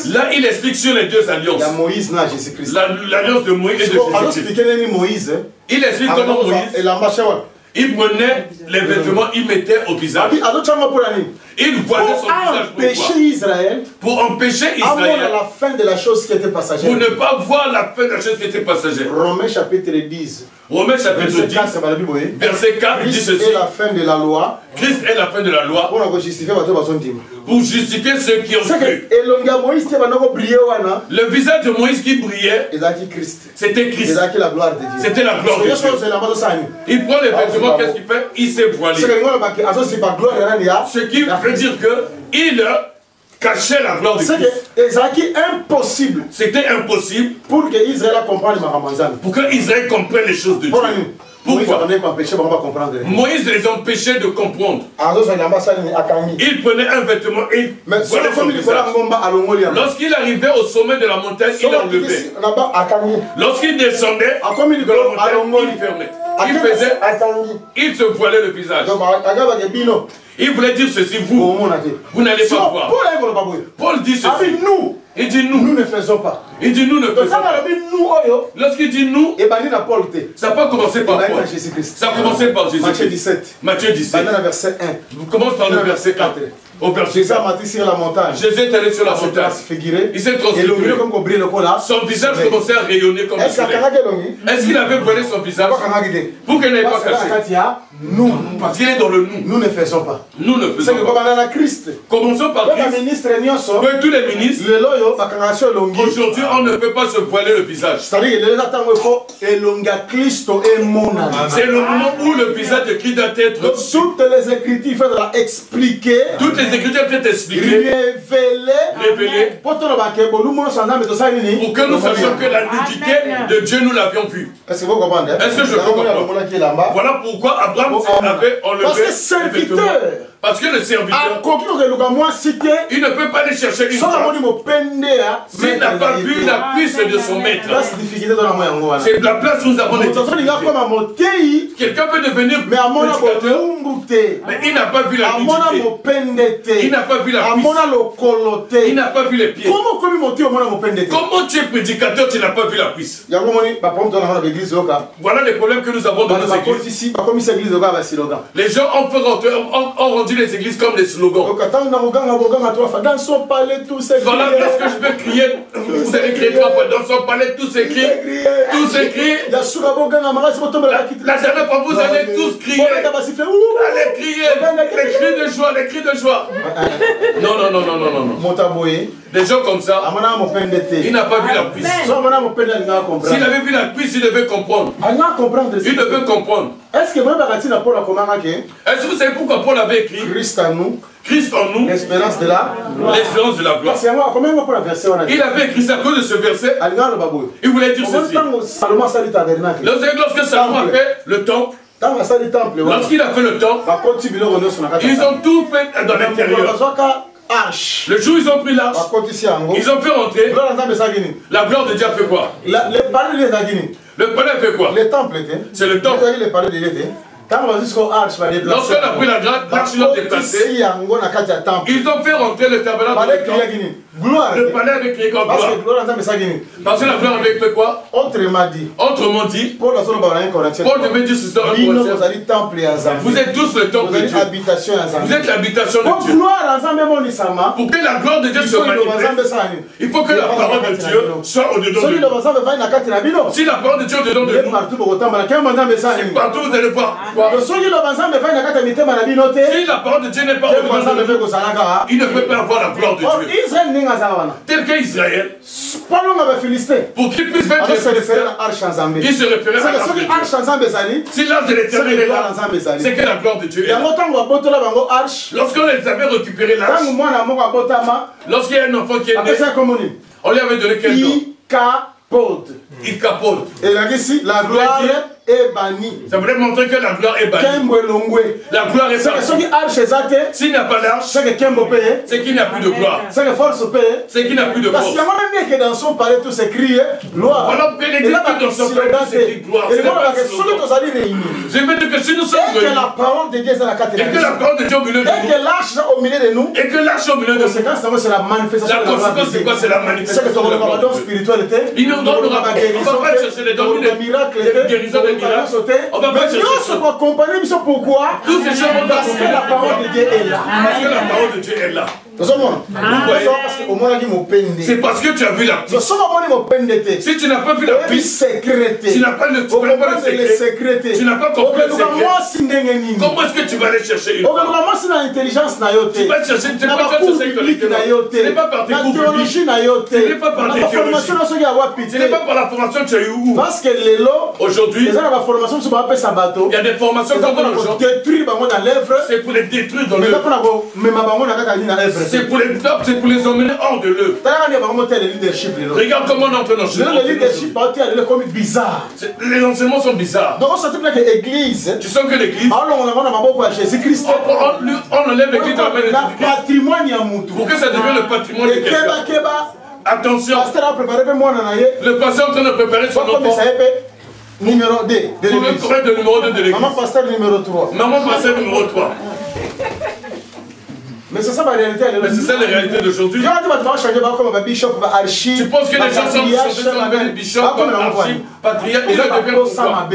Là, il explique sur les deux alliances. L'alliance de Moïse et de Jésus-Christ. Il explique comment Moïse, il prenait les vêtements, il mettait au visage. Il voilait son visage. Pour empêcher Israël la fin de la chose qui était passagère. Pour ne pas voir la fin de la chose qui était passagère. Romains chapitre 10. Romains chapitre 10. Verset 4 dit ceci. Christ est la fin de la loi. Christ est la fin de la loi. Pour justifier ceux qui ont cru. Le visage de Moïse qui brillait, c'était Christ. C'était la gloire de Dieu. Il prend les vêtements, qu'est-ce qu'il fait? Il s'est voilé. Ce qui veut dire qu'il cachait la gloire de Christ. C'était impossible pour que Israël comprenne les choses de Dieu. Pourquoi? Moïse les empêchait de comprendre. Il prenait un vêtement et voilait son visage. Lorsqu'il arrivait au sommet de la montagne, il l'enlevait. Lorsqu'il descendait de la montagne, il fermait. Il se voilait le visage. Il voulait dire ceci, vous n'allez pas voir. Paul dit ceci. Il dit nous. Nous ne faisons pas. Il dit nous ne faisons pas. Lorsqu'il dit nous, ça n'a pas commencé par Paul. Ça a commencé par Jésus. Matthieu 17. Matthieu 17. Verset 1. Vous commencez par le verset 4. Au verset 4. Jésus est allé sur la montagne. Jésus est allé sur la montagne. Il s'est transfiguré. Son visage commençait à rayonner comme le soleil. Est-ce qu'il avait voilé son visage pour qu'il n'ait pas caché? Nous. Parce qu'il est dans le nous. Nous ne faisons pas. Nous ne faisons pas. Commençons par Christ. Que tous les ministres. Aujourd'hui, on ne peut pas se voiler le visage. C'est le moment où le visage de Christ doit être. Toutes les Écritures doivent expliquer. Toutes les Écritures doivent être expliquées. Révélées. Pour que nous sachions que la nudité de Dieu, nous l'avions vue. Est-ce que vous comprenez? Est-ce que je peux comprendre? Voilà pourquoi Abraham avait enlevé. Parce que serviteur Parce que le serviteur, il ne peut pas aller chercher une femme s'il n'a pas vu la cuisse de son maître. C'est la place où nous avons des difficultés. Quelqu'un peut devenir prédicateur, mais il n'a pas vu la nudité. Il n'a pas vu la cuisse. Il n'a pas vu les pieds. Comment tu es prédicateur, tu n'as pas vu la cuisse? Voilà les problèmes que nous avons dans nos églises. Les gens ont rendu les églises comme des slogans. Voilà, lorsque je vais crier, vous allez crier 3 fois. Dans son palais, tous écrits. Tous écrits. La dernière fois, vous allez tous crier. Allez crier. Les cris de joie. Non, non, non, non, non, non. Des gens comme ça, il n'a pas vu la cuisse. S'il avait vu la cuisse, il devait comprendre. Il devait comprendre. Est-ce que vous savez pourquoi Paul avait écrit Christ en nous, l'espérance de la gloire. Il avait écrit ça à cause de ce verset. Il voulait dire ceci. Lorsque Salomon a fait le temple, lorsqu'il a fait le temple, ils ont tout fait dans l'intérieur. Le jour où ils ont pris l'arche, ils ont fait rentrer. La gloire de Dieu a fait quoi? Le palais fait quoi? C'est le temple. Lorsqu'on a pris la grade, l'arche l'a déplacé. Ils ont fait rentrer le tabernacle de temple. Le palais avait crié comme gloire. Parce que la gloire avait fait quoi? Autrement dit, Paul devait dire ce soir, vous êtes tous le temple de Dieu. Vous êtes l'habitation de Dieu. Pour que la gloire de Dieu se manifeste, il faut que la parole de Dieu soit au-dedans de nous. Si la parole de Dieu est au-dedans de nous, c'est partout vous allez voir. Si la parole de Dieu n'est pas au-dedans de nous, il ne peut pas avoir la gloire de Dieu. Tel qu'Israël, pour qu'il puisse faire il se référait à l'arche de Dieu. Si l'arche de l'Éternel est là, c'est que la gloire de Dieu est là. Lorsqu'on les avait récupéré l'arche, lorsqu'il y a un enfant qui est né, on lui avait donné quel nom? Ikapod. Et là ici, la gloire est bannie. Ça voudrait montrer que la gloire est bannie. La gloire est bannie. S'il n'y a pas l'arche, c'est qu'il n'y a plus de gloire. C'est qu'il n'y a plus de force. Dans son palais tout s'écrit gloire. Voilà pourquoi il est dit que dans son palais tout s'écrit gloire. Je veux dire que si nous sommes et que la parole de Dieu est dans la et que la parole de Dieu est au milieu de nous, et que l'arche est au milieu de nous, et que l'arche est au milieu de nous, c'est la manifestation. La conséquence c'est quoi? C'est la manifestation de la gloire de Dieu. Spiritualité. Il nous donnera pas chercher les dons, des guérisons, des miracles. On va pas chercher ça. Pourquoi? Tous ces gens vont parce que la parole de Dieu est là. Parce que la parole de Dieu est là. C'est parce que tu as vu la cuisse. Si tu n'as pas vu la cuisse, tu n'as pas le secret. Tu n'as pas compris le secret. Comment est-ce que tu vas aller chercher une femme? Tu vas chercher, tu vas chercher ce n'est pas par tes cours publics. Ce n'est pas par tes théologies. Ce n'est pas par la formation que tu as eu où? Parce que aujourd'hui, il y a des formations qu'on donne aux gens. C'est pour les détruire dans l'œuvre. C'est pour les emmener hors de l'œuvre. Regarde comment on entre dans le leadership. Les enseignements sont bizarres. Tu sens que l'église, on enlève l'église dans la main de Jésus-Christ pour que ça devienne le patrimoine de quelqu'un. Attention, le pasteur est en train de préparer son enfant numéro 2 de l'église. Pour le numéro 2 de l'église. Maman pasteur numéro 3. Maman pasteur numéro 3. Mais c'est ça la réalité. Mais c'est ça la réalité d'aujourd'hui. Tu penses que les gens sont des bishops, archives, patriarches, ils deviennent quoi?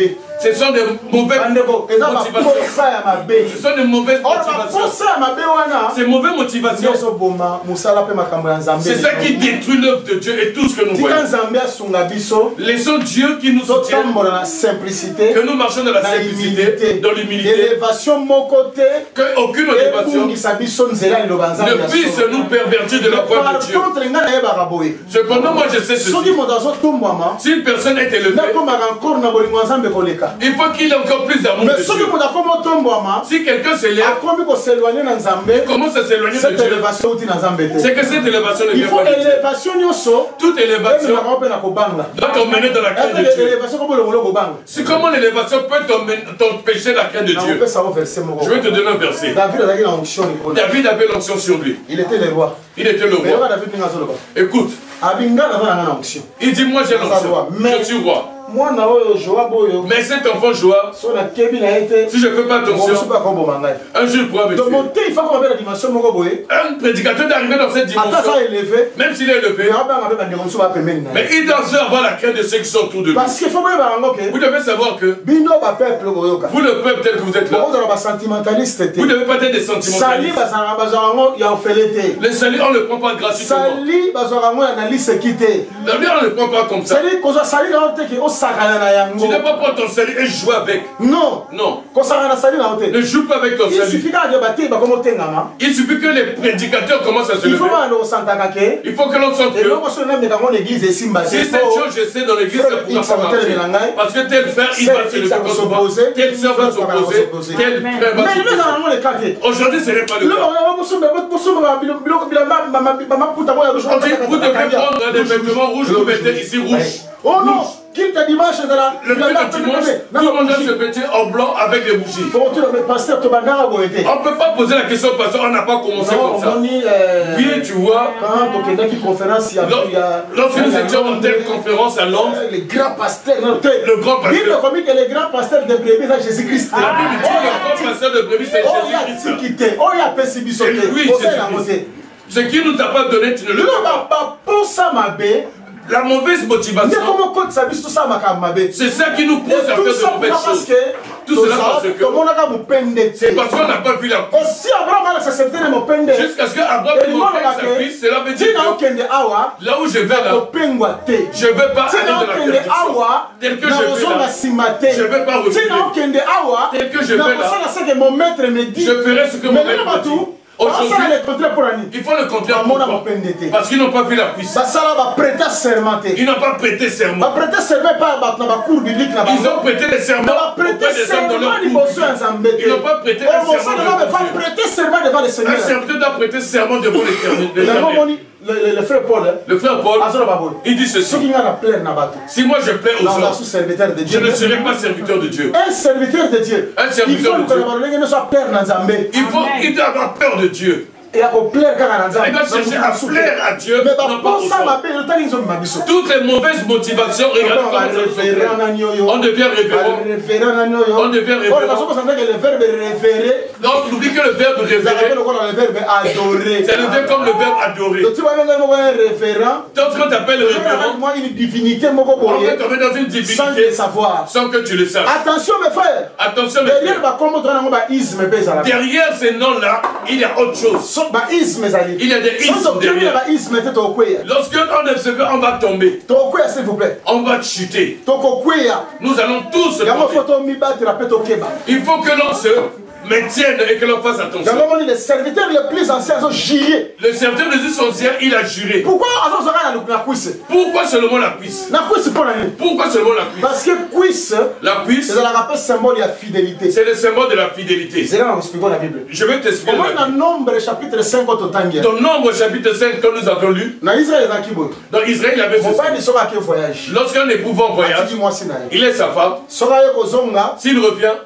Ce sont des mauvaises motivations. Ce sont des mauvaises motivations. Ces mauvaises motivations, c'est ça qui détruit l'œuvre de Dieu et tout ce que nous voyons. Laissons Dieu qui nous soutient, que nous marchons dans la simplicité, dans l'humilité, qu'aucune motivation ne puisse nous pervertir de la voie de Dieu. Cependant, moi je sais ceci. Si une personne est élevée, il faut qu'il ait encore plus d'amour de Dieu. Si quelqu'un s'élève, il commence à s'éloigner de Dieu. C'est que cette élévation ne vient pas de Dieu. Toute élévation doit t'emmener dans la crainte de Dieu. C'est comment l'élévation peut t'empêcher la crainte de Dieu. Je vais te donner un verset. David avait l'onction sur lui. Il était le roi. Écoute. Il dit, moi j'ai l'onction. Je suis roi. Mais cet enfant Joab, si je ne fais pas attention, un jour il pourra me tuer. Un prédicateur d'arriver dans cette dimension, même s'il est élevé, mais il doit avoir la crainte de ceux qui sont autour de lui. Vous devez savoir que vous, le peuple tel que vous êtes là, vous ne devez pas être des sentimentalistes. Le salut, on ne le prend pas gratuitement. La vie, on ne le prend pas comme ça. Tu ne peux pas prendre ton salut et jouer avec. Non. Non. Ne joue pas avec ton salut. Il suffit que les prédicateurs commencent à se lever. Il faut que l'on sente que si cette chose je sais dans l'église, ça ne pourra pas marcher. Parce que tel frère, il va se lever contre moi. Tel soeur va s'opposer. Tel frère va s'opposer. Aujourd'hui, ce n'est pas le cas. On dit, vous devez prendre des vêtements rouges, vous mettez ici rouge. Oh non! Le jour de dimanche, tout le monde doit se vêtir en blanc avec des bougies. On ne peut pas poser la question parce qu'on n'a pas commencé comme ça. Oui, tu vois, lorsque nous étions dans telle conférence à Londres, le grand pasteur de Jésus-Christ. Le grand pasteur de brebis, c'est Jésus-Christ. Oui, Jésus-Christ. Ce qui nous a pas donné, tu ne le peux pas. La mauvaise motivation, c'est ça qui nous pousse à faire de mauvaises choses. Tout cela parce que c'est parce qu'on n'a pas vu la cuisse. Jusqu'à ce qu'Abraham ait montré sa cuisse, cela veut dire que là où je vais là, je ne vais pas aller de la perdition. Tel que je vais là, je ne vais pas refuser. Tel que je vais là, je ferai ce que mon maître m'a dit. Aujourd'hui, il faut le contraire. Parce qu'ils n'ont pas vu la puissance. Ils n'ont pas prêté serment. Ils ont prêté des serments auprès des hommes dans leur cour. Ils n'ont pas prêté un serment devant Dieu. Un serviteur doit prêter serment devant l'Éternel. Le frère Paul, il dit ceci: si moi je plais aux hommes, je ne serai pas serviteur de Dieu. Un serviteur de Dieu, il faut qu'il doit avoir peur de Dieu. Il doit chercher à plaire à Dieu, mais non pas aux hommes. Toutes les mauvaises motivations, regardez comment on devient révérend. On devient révérend. Donc, on oublie que le verbe révérer, c'est le verbe comme le verbe adorer. Lorsqu'on t'appelle révérend, on va tomber dans une divinité sans que tu le saches. Attention mes frères. Attention mes frères. Derrière ces noms-là, il y a autre chose. Il y a des ismes derrière. Lorsque on va tomber, on va chuter. Nous allons tous se tomber. Il faut que l'on se maintienne et que l'on fasse attention. Le serviteur le plus ancien a juré. Le serviteur le plus ancien, il a juré. Pourquoi seulement la cuisse? Pourquoi seulement la cuisse? Parce que cuisse, la cuisse, c'est le symbole de la fidélité. C'est le symbole de la fidélité. Je vais t'expliquer. Dans Nombre chapitre 5, dans Nombre chapitre 5 que nous avons lu, dans Israël il avait ceci. Lorsqu'un époux va en voyage, il laisse sa femme. S'il revient,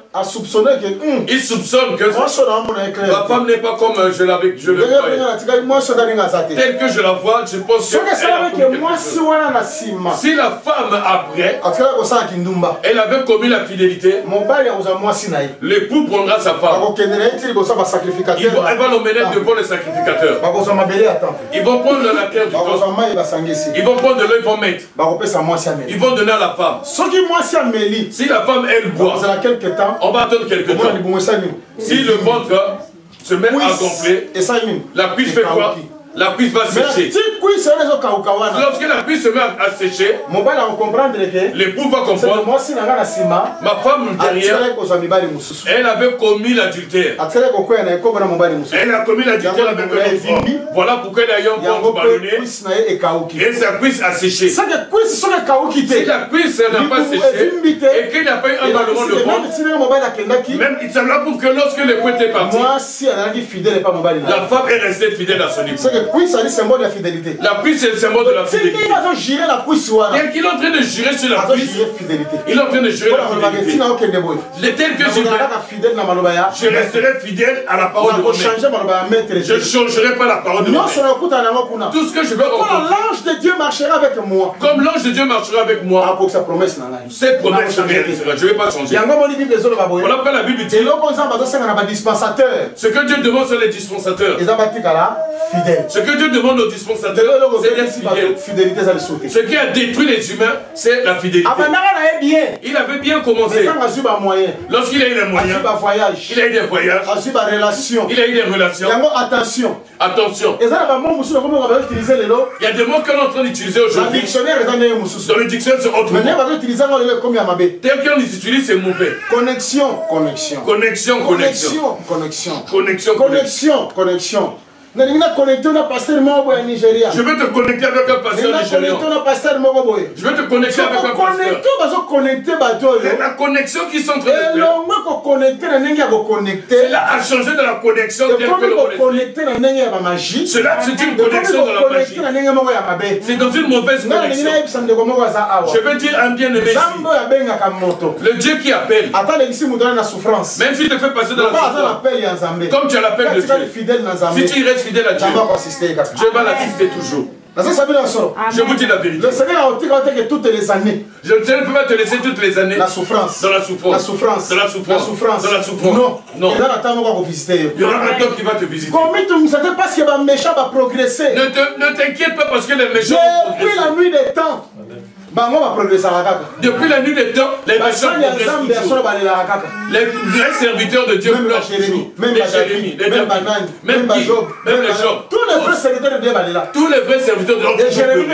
il soupçonne que la femme n'est pas comme je le croyais. Tel que je la vois, je pense que si la femme après, elle avait commis la fidélité, l'époux prendra sa femme. Elle va l'emmener devant le sacrificateur. Ils vont prendre la terre du temple. Ils vont prendre de l'eau, ils vont mettre. Ils vont donner à la femme. Si la femme elle boit, on va attendre quelques temps. Si le ventre se met à gonfler, la cuisse fait quoi? la cuisse va sécher. Lorsque la cuisse se met à sécher, l'époux va comprendre. Ma femme derrière, elle avait commis l'adultère. Elle a commis l'adultère avec un enfant. Voilà pourquoi elle a eu un ventre ballonné et sa cuisse a séché. Si la cuisse n'a pas séché et qu'il n'y a pas eu un ballonnement de ventre, même cela prouve que lorsque l'époux était parti, la femme est restée fidèle à son époux. La cuisse c'est le symbole de la fidélité. Tel qu'il est en train de jurer sur la cuisse, il est en train de jurer la fidélité. Tel que je resterai fidèle à la parole de mon maître. Je ne changerai pas la parole de mon maître. Tout ce que je veux rencontrer, l'ange de Dieu marchera avec moi. Comme l'ange de Dieu marchera avec moi, cette promesse se réalisera. Je ne vais pas changer. Voilà pourquoi la Bible dit ce que Dieu demande, c'est les dispensateurs. Ce que Dieu demande aux dispensateurs, c'est d'être fidèles. Ce qui a détruit les humains, c'est la fidélité. Il avait bien commencé. Lorsqu'il a eu les moyens, il a eu des voyages, il a eu des relations. Attention. Il y a des mots qu'on est en train d'utiliser aujourd'hui. Dans le dictionnaire, c'est autre mot. Tel qu'on les utilise, c'est mauvais. Connexion. Je veux te connecter avec un pasteur nigérien. Je veux te connecter avec un pasteur. La connexion qui sont en train de faire, cela a changé de la connexion telle que le cela, c'est une connexion de la magie. C'est dans une mauvaise connexion. Je veux dire un bien-aimé ici. Le Dieu qui appelle, même s'il te fait passer dans la souffrance, comme tu as l'appel de Dieu, si tu restes fidèle à Dieu, Dieu va l'assister toujours. Je vous dis la vérité. Le Seigneur toutes les années. Je ne peux pas te laisser toutes les années. La souffrance. Dans la souffrance. Non. Il y aura un temps qui va te visiter. Ne t'inquiète pas parce que les méchants vont progresser. Depuis la nuit des temps. Depuis la nuit des temps, les méchants progressent toujours. Les vrais serviteurs de Dieu pleurent toujours. Même Jérémie, même Job, même les Job. Tous les vrais serviteurs de Dieu pleurent.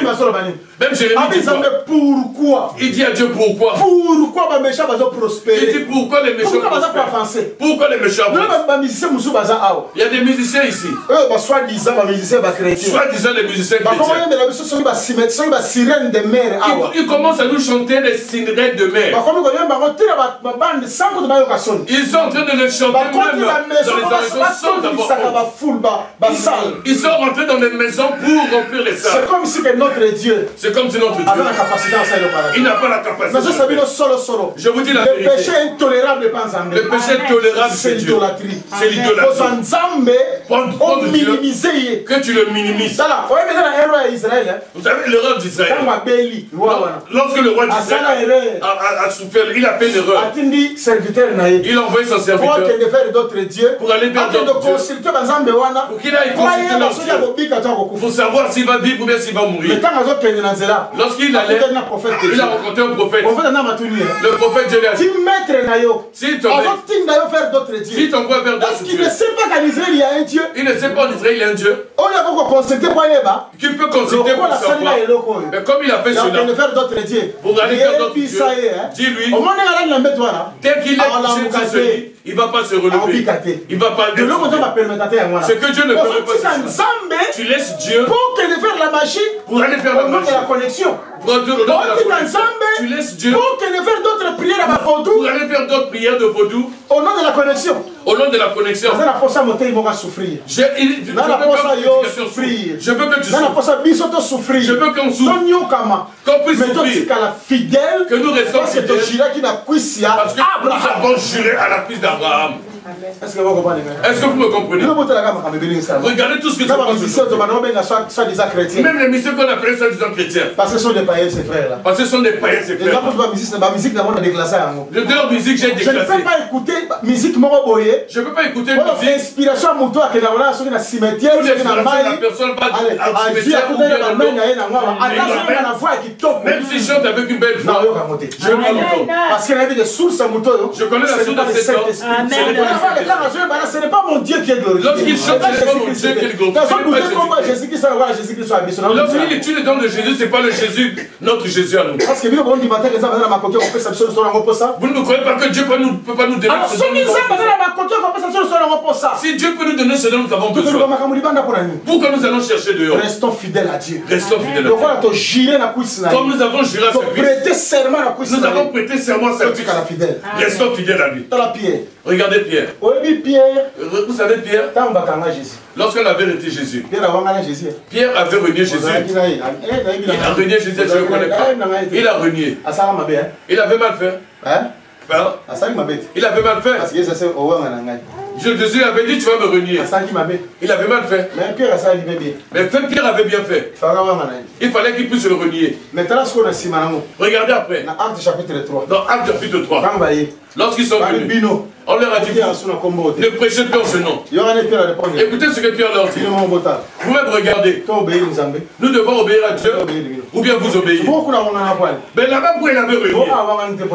Même Jérémie dit pourquoi. Il dit à Dieu pourquoi. Pourquoi les méchants vont prospérer. Il dit pourquoi les méchants vont prospérer. Pourquoi les méchants vont prospérer. Il y a des musiciens ici. Soi-disant les musiciens chrétiens. Ils commencent à nous chanter des sirènes de mer. Ils sont en train de les chanter même dans les maisons sans avoir. Ils sont rentrés dans les maisons pour remplir les salles. C'est comme si notre Dieu, il n'a pas la capacité. Je vous dis la vérité. Le péché intolérable, c'est l'idolâtrie. C'est l'idolâtrie. Que tu le minimises. Vous savez l'erreur d'Israël. Lorsque le roi d'Israël a souffert, il a fait l'erreur. Il a envoyé son serviteur pour aller vers d'autres dieux. Pour qu'il aille consulter leur Dieu. Pour savoir s'il va vivre ou bien s'il va mourir. Lorsqu'il allait, il a rencontré un prophète. Le prophète Dieu lui a dit, s'il t'envoie vers d'autres dieux, il ne sait pas qu'en Israël il y a un Dieu. Il ne sait pas qu'en Israël il y a un Dieu. Qui peut consulter pour savoir. Mais comme il a fait cela, pour aller vers d'autres dieux, dis-lui, tel qu'il est couché sur ce lit, il ne va pas se relever. Il ne va pas le ce que Dieu ne peut pas faire. Tu laisses Dieu pour aller faire la magie. Pour aller faire la connexion. Tu laisses Dieu pour faire d'autres prières pour aller faire d'autres prières de vaudou. Au nom de la connexion. Au nom de la connexion. Je veux que tu souffres. Je veux qu'on souffre. Qu'on puisse souffrir. Que nous restons fidèles. Parce que nous avons juré à la cuisse d'Abraham. Est-ce que vous comprenez? Regardez tout ce que c'est. Même les musiciens qu'on appelle soi-disant chrétiens. Parce que ce sont des païens, ces frères-là. Parce que ce sont des païens, ces frères. Leur musique, j'ai déclassé. Je ne peux pas écouter musique moroboye. Je ne peux pas écouter musique. Inspiration à Moutoua qui est là, sur un cimetière. La personne pas au cimetière. Même s'il chante avec une belle voix. Je connais la source à Moutoua. Je connais la source de cet homme. Ce n'est pas mon Dieu qui est glorifié. Lorsqu'il chante, ce n'est pas mon Dieu qui est glorifié. Lorsqu'il étudie le don de Jésus, ce n'est pas le Jésus, notre Jésus à nous. Vous ne me croyez pas que Dieu peut pas nous donner ce dont nous avons besoin. Si Dieu peut nous donner ce dont nous avons besoin, pourquoi nous allons chercher dehors? Restons fidèles à Dieu. Restons fidèles à Dieu. Comme nous avons juré à service, nous avons prêté serment à service. Restons fidèles à lui. Regardez Pierre. Vous savez Pierre, lorsqu'on avait arrêté Jésus, Pierre avait renié Jésus. Il a renié Jésus, je ne le connais pas. Il a renié. Il avait mal fait. Il avait mal fait. Jésus avait dit tu vas me renier. Il avait mal fait. Mais Pierre avait bien fait. Il fallait qu'il puisse le renier. Regardez après. Dans Actes chapitre 3. Lorsqu'ils sont venus, on leur a dit ne prêchez plus en ce nom. Écoutez ce que Pierre leur dit. Vous-même regardez. Nous devons obéir à Dieu ou bien vous obéir. Mais là-bas, pourquoi il avait renié?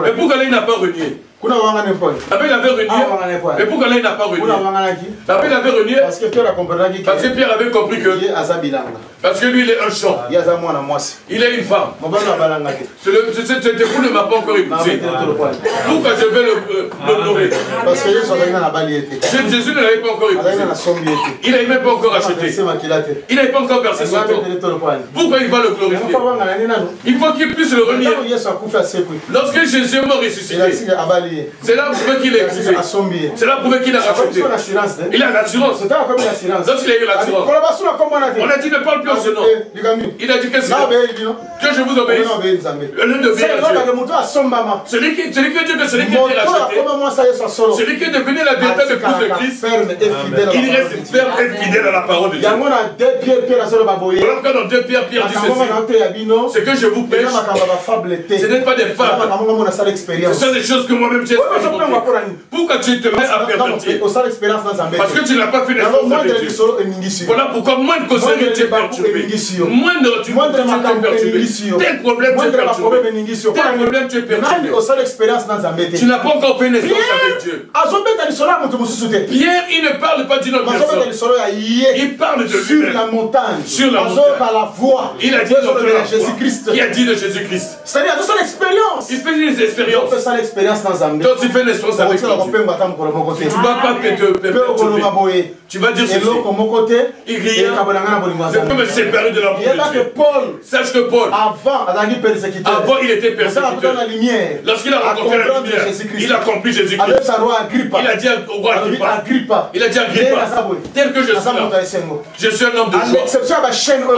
Mais pourquoi il n'a pas renié? Il avait renié. Mais pourquoi il n'a pas renié? Il avait renié parce que Pierre avait compris que parce que lui il est un champ. Il est une femme. C'était vous ne m'a pas encore écouté. Pourquoi je vais l'honorer? Parce que Jésus ne l'avait pas encore écouté. Il n'avait même pas encore acheté. Il n'avait pas encore versé son temps. Pourquoi il va le glorifier? Il faut qu'il puisse le renier. Lorsque Jésus est mort ressuscité, c'est là pour qu'il est écouté. C'est là pour qu'il a racheté. Il a l'assurance. Lorsqu'il a eu l'assurance, on a dit ne parle plus en ce nom. Il a dit que je vous obéisse. L'un d'obéir à Dieu. Celui qui dit que celui qui a été racheté, celui qui est devenu la véritable épouse de Christ, il reste ferme et fidèle à la parole de Dieu. Voilà pourquoi dans 2 Pierre, Pierre dit ceci. Ce que je vous prêche, ce n'est pas des fables. Ce sont des choses que moi-même j'ai expérimentées. Pourquoi tu te mets à pervertir? Parce que tu n'as pas fait l'effort avec Dieu. Voilà pourquoi moins de causeries tu es perturbé. Moins de tu es perturbé. Tel problème tu es perturbé. Tel problème tu es perturbé. Tu n'as pas encore fait une expérience avec Dieu. Pierre, il ne parle pas d'une autre personne. Il parle de sur la montagne. Sur la montagne. La voix. Il a dit de Jésus-Christ. Il a dit de Jésus-Christ. C'est-à-dire de son expérience. Il fait des expériences. Il fait ça l'expérience dans un. Quand tu fais une expérience avec Dieu, tu ne vas pas te perturber. Tu vas dire ceci. Il rit. Je peux me séparer de l'amour de Dieu. Sache que Paul, avant il était persécuteur. Lorsqu'il a rencontré la lumière, il a compris Jésus-Christ. Il a dit au roi Agrippa, il a dit Agrippa, tel que je suis là, je suis un homme de joie.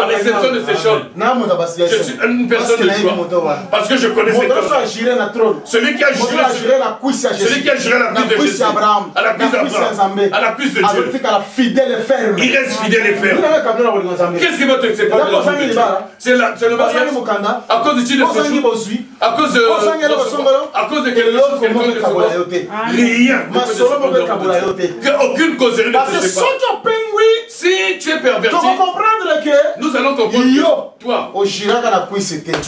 À l'exception de ces choses, je suis une personne de joie. Parce que je connais cet homme. Celui qui a juré la cuisse de Jésus, à la cuisse d'Abraham, à la cuisse de Dieu, il reste fidèle et ferme. Qu'est-ce qui va te séparer de l'amour de Dieu? C'est le mariage. À cause de qui de ce jour? À cause de quelque chose, quelqu'un de ce rien. Aucune causerie ne te sépare. Si tu es perverti, nous allons comprendre que toi, tu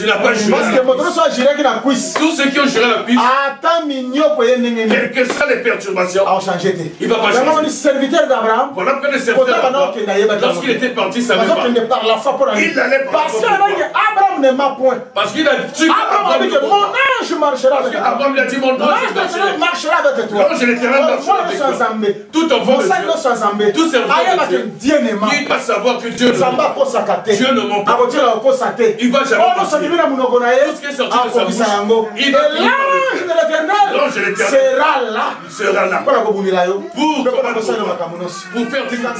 n'as pas juré la cuisse. Tous ceux qui ont juré la cuisse, quelles que soient les perturbations, il va pas changer. Voilà pourquoi le serviteur d'Abraham, lorsqu'il était parti, ça ne va pas. Il allait parce qu'il a dit Abraham dit mon ange marchera avec toi. Abraham lui a dit mon ange marchera avec toi. L'ange de l'Éternel marchera avec toi. Tout enfant de Dieu, tout serviteur de Dieu, il va savoir que Dieu ne ment pas. Dieu ne ment pas. Il va jamais mentir. Tout ce qui est sorti de sa bouche, il va finir par le faire. L'ange de l'Éternel sera là pour faire du bien.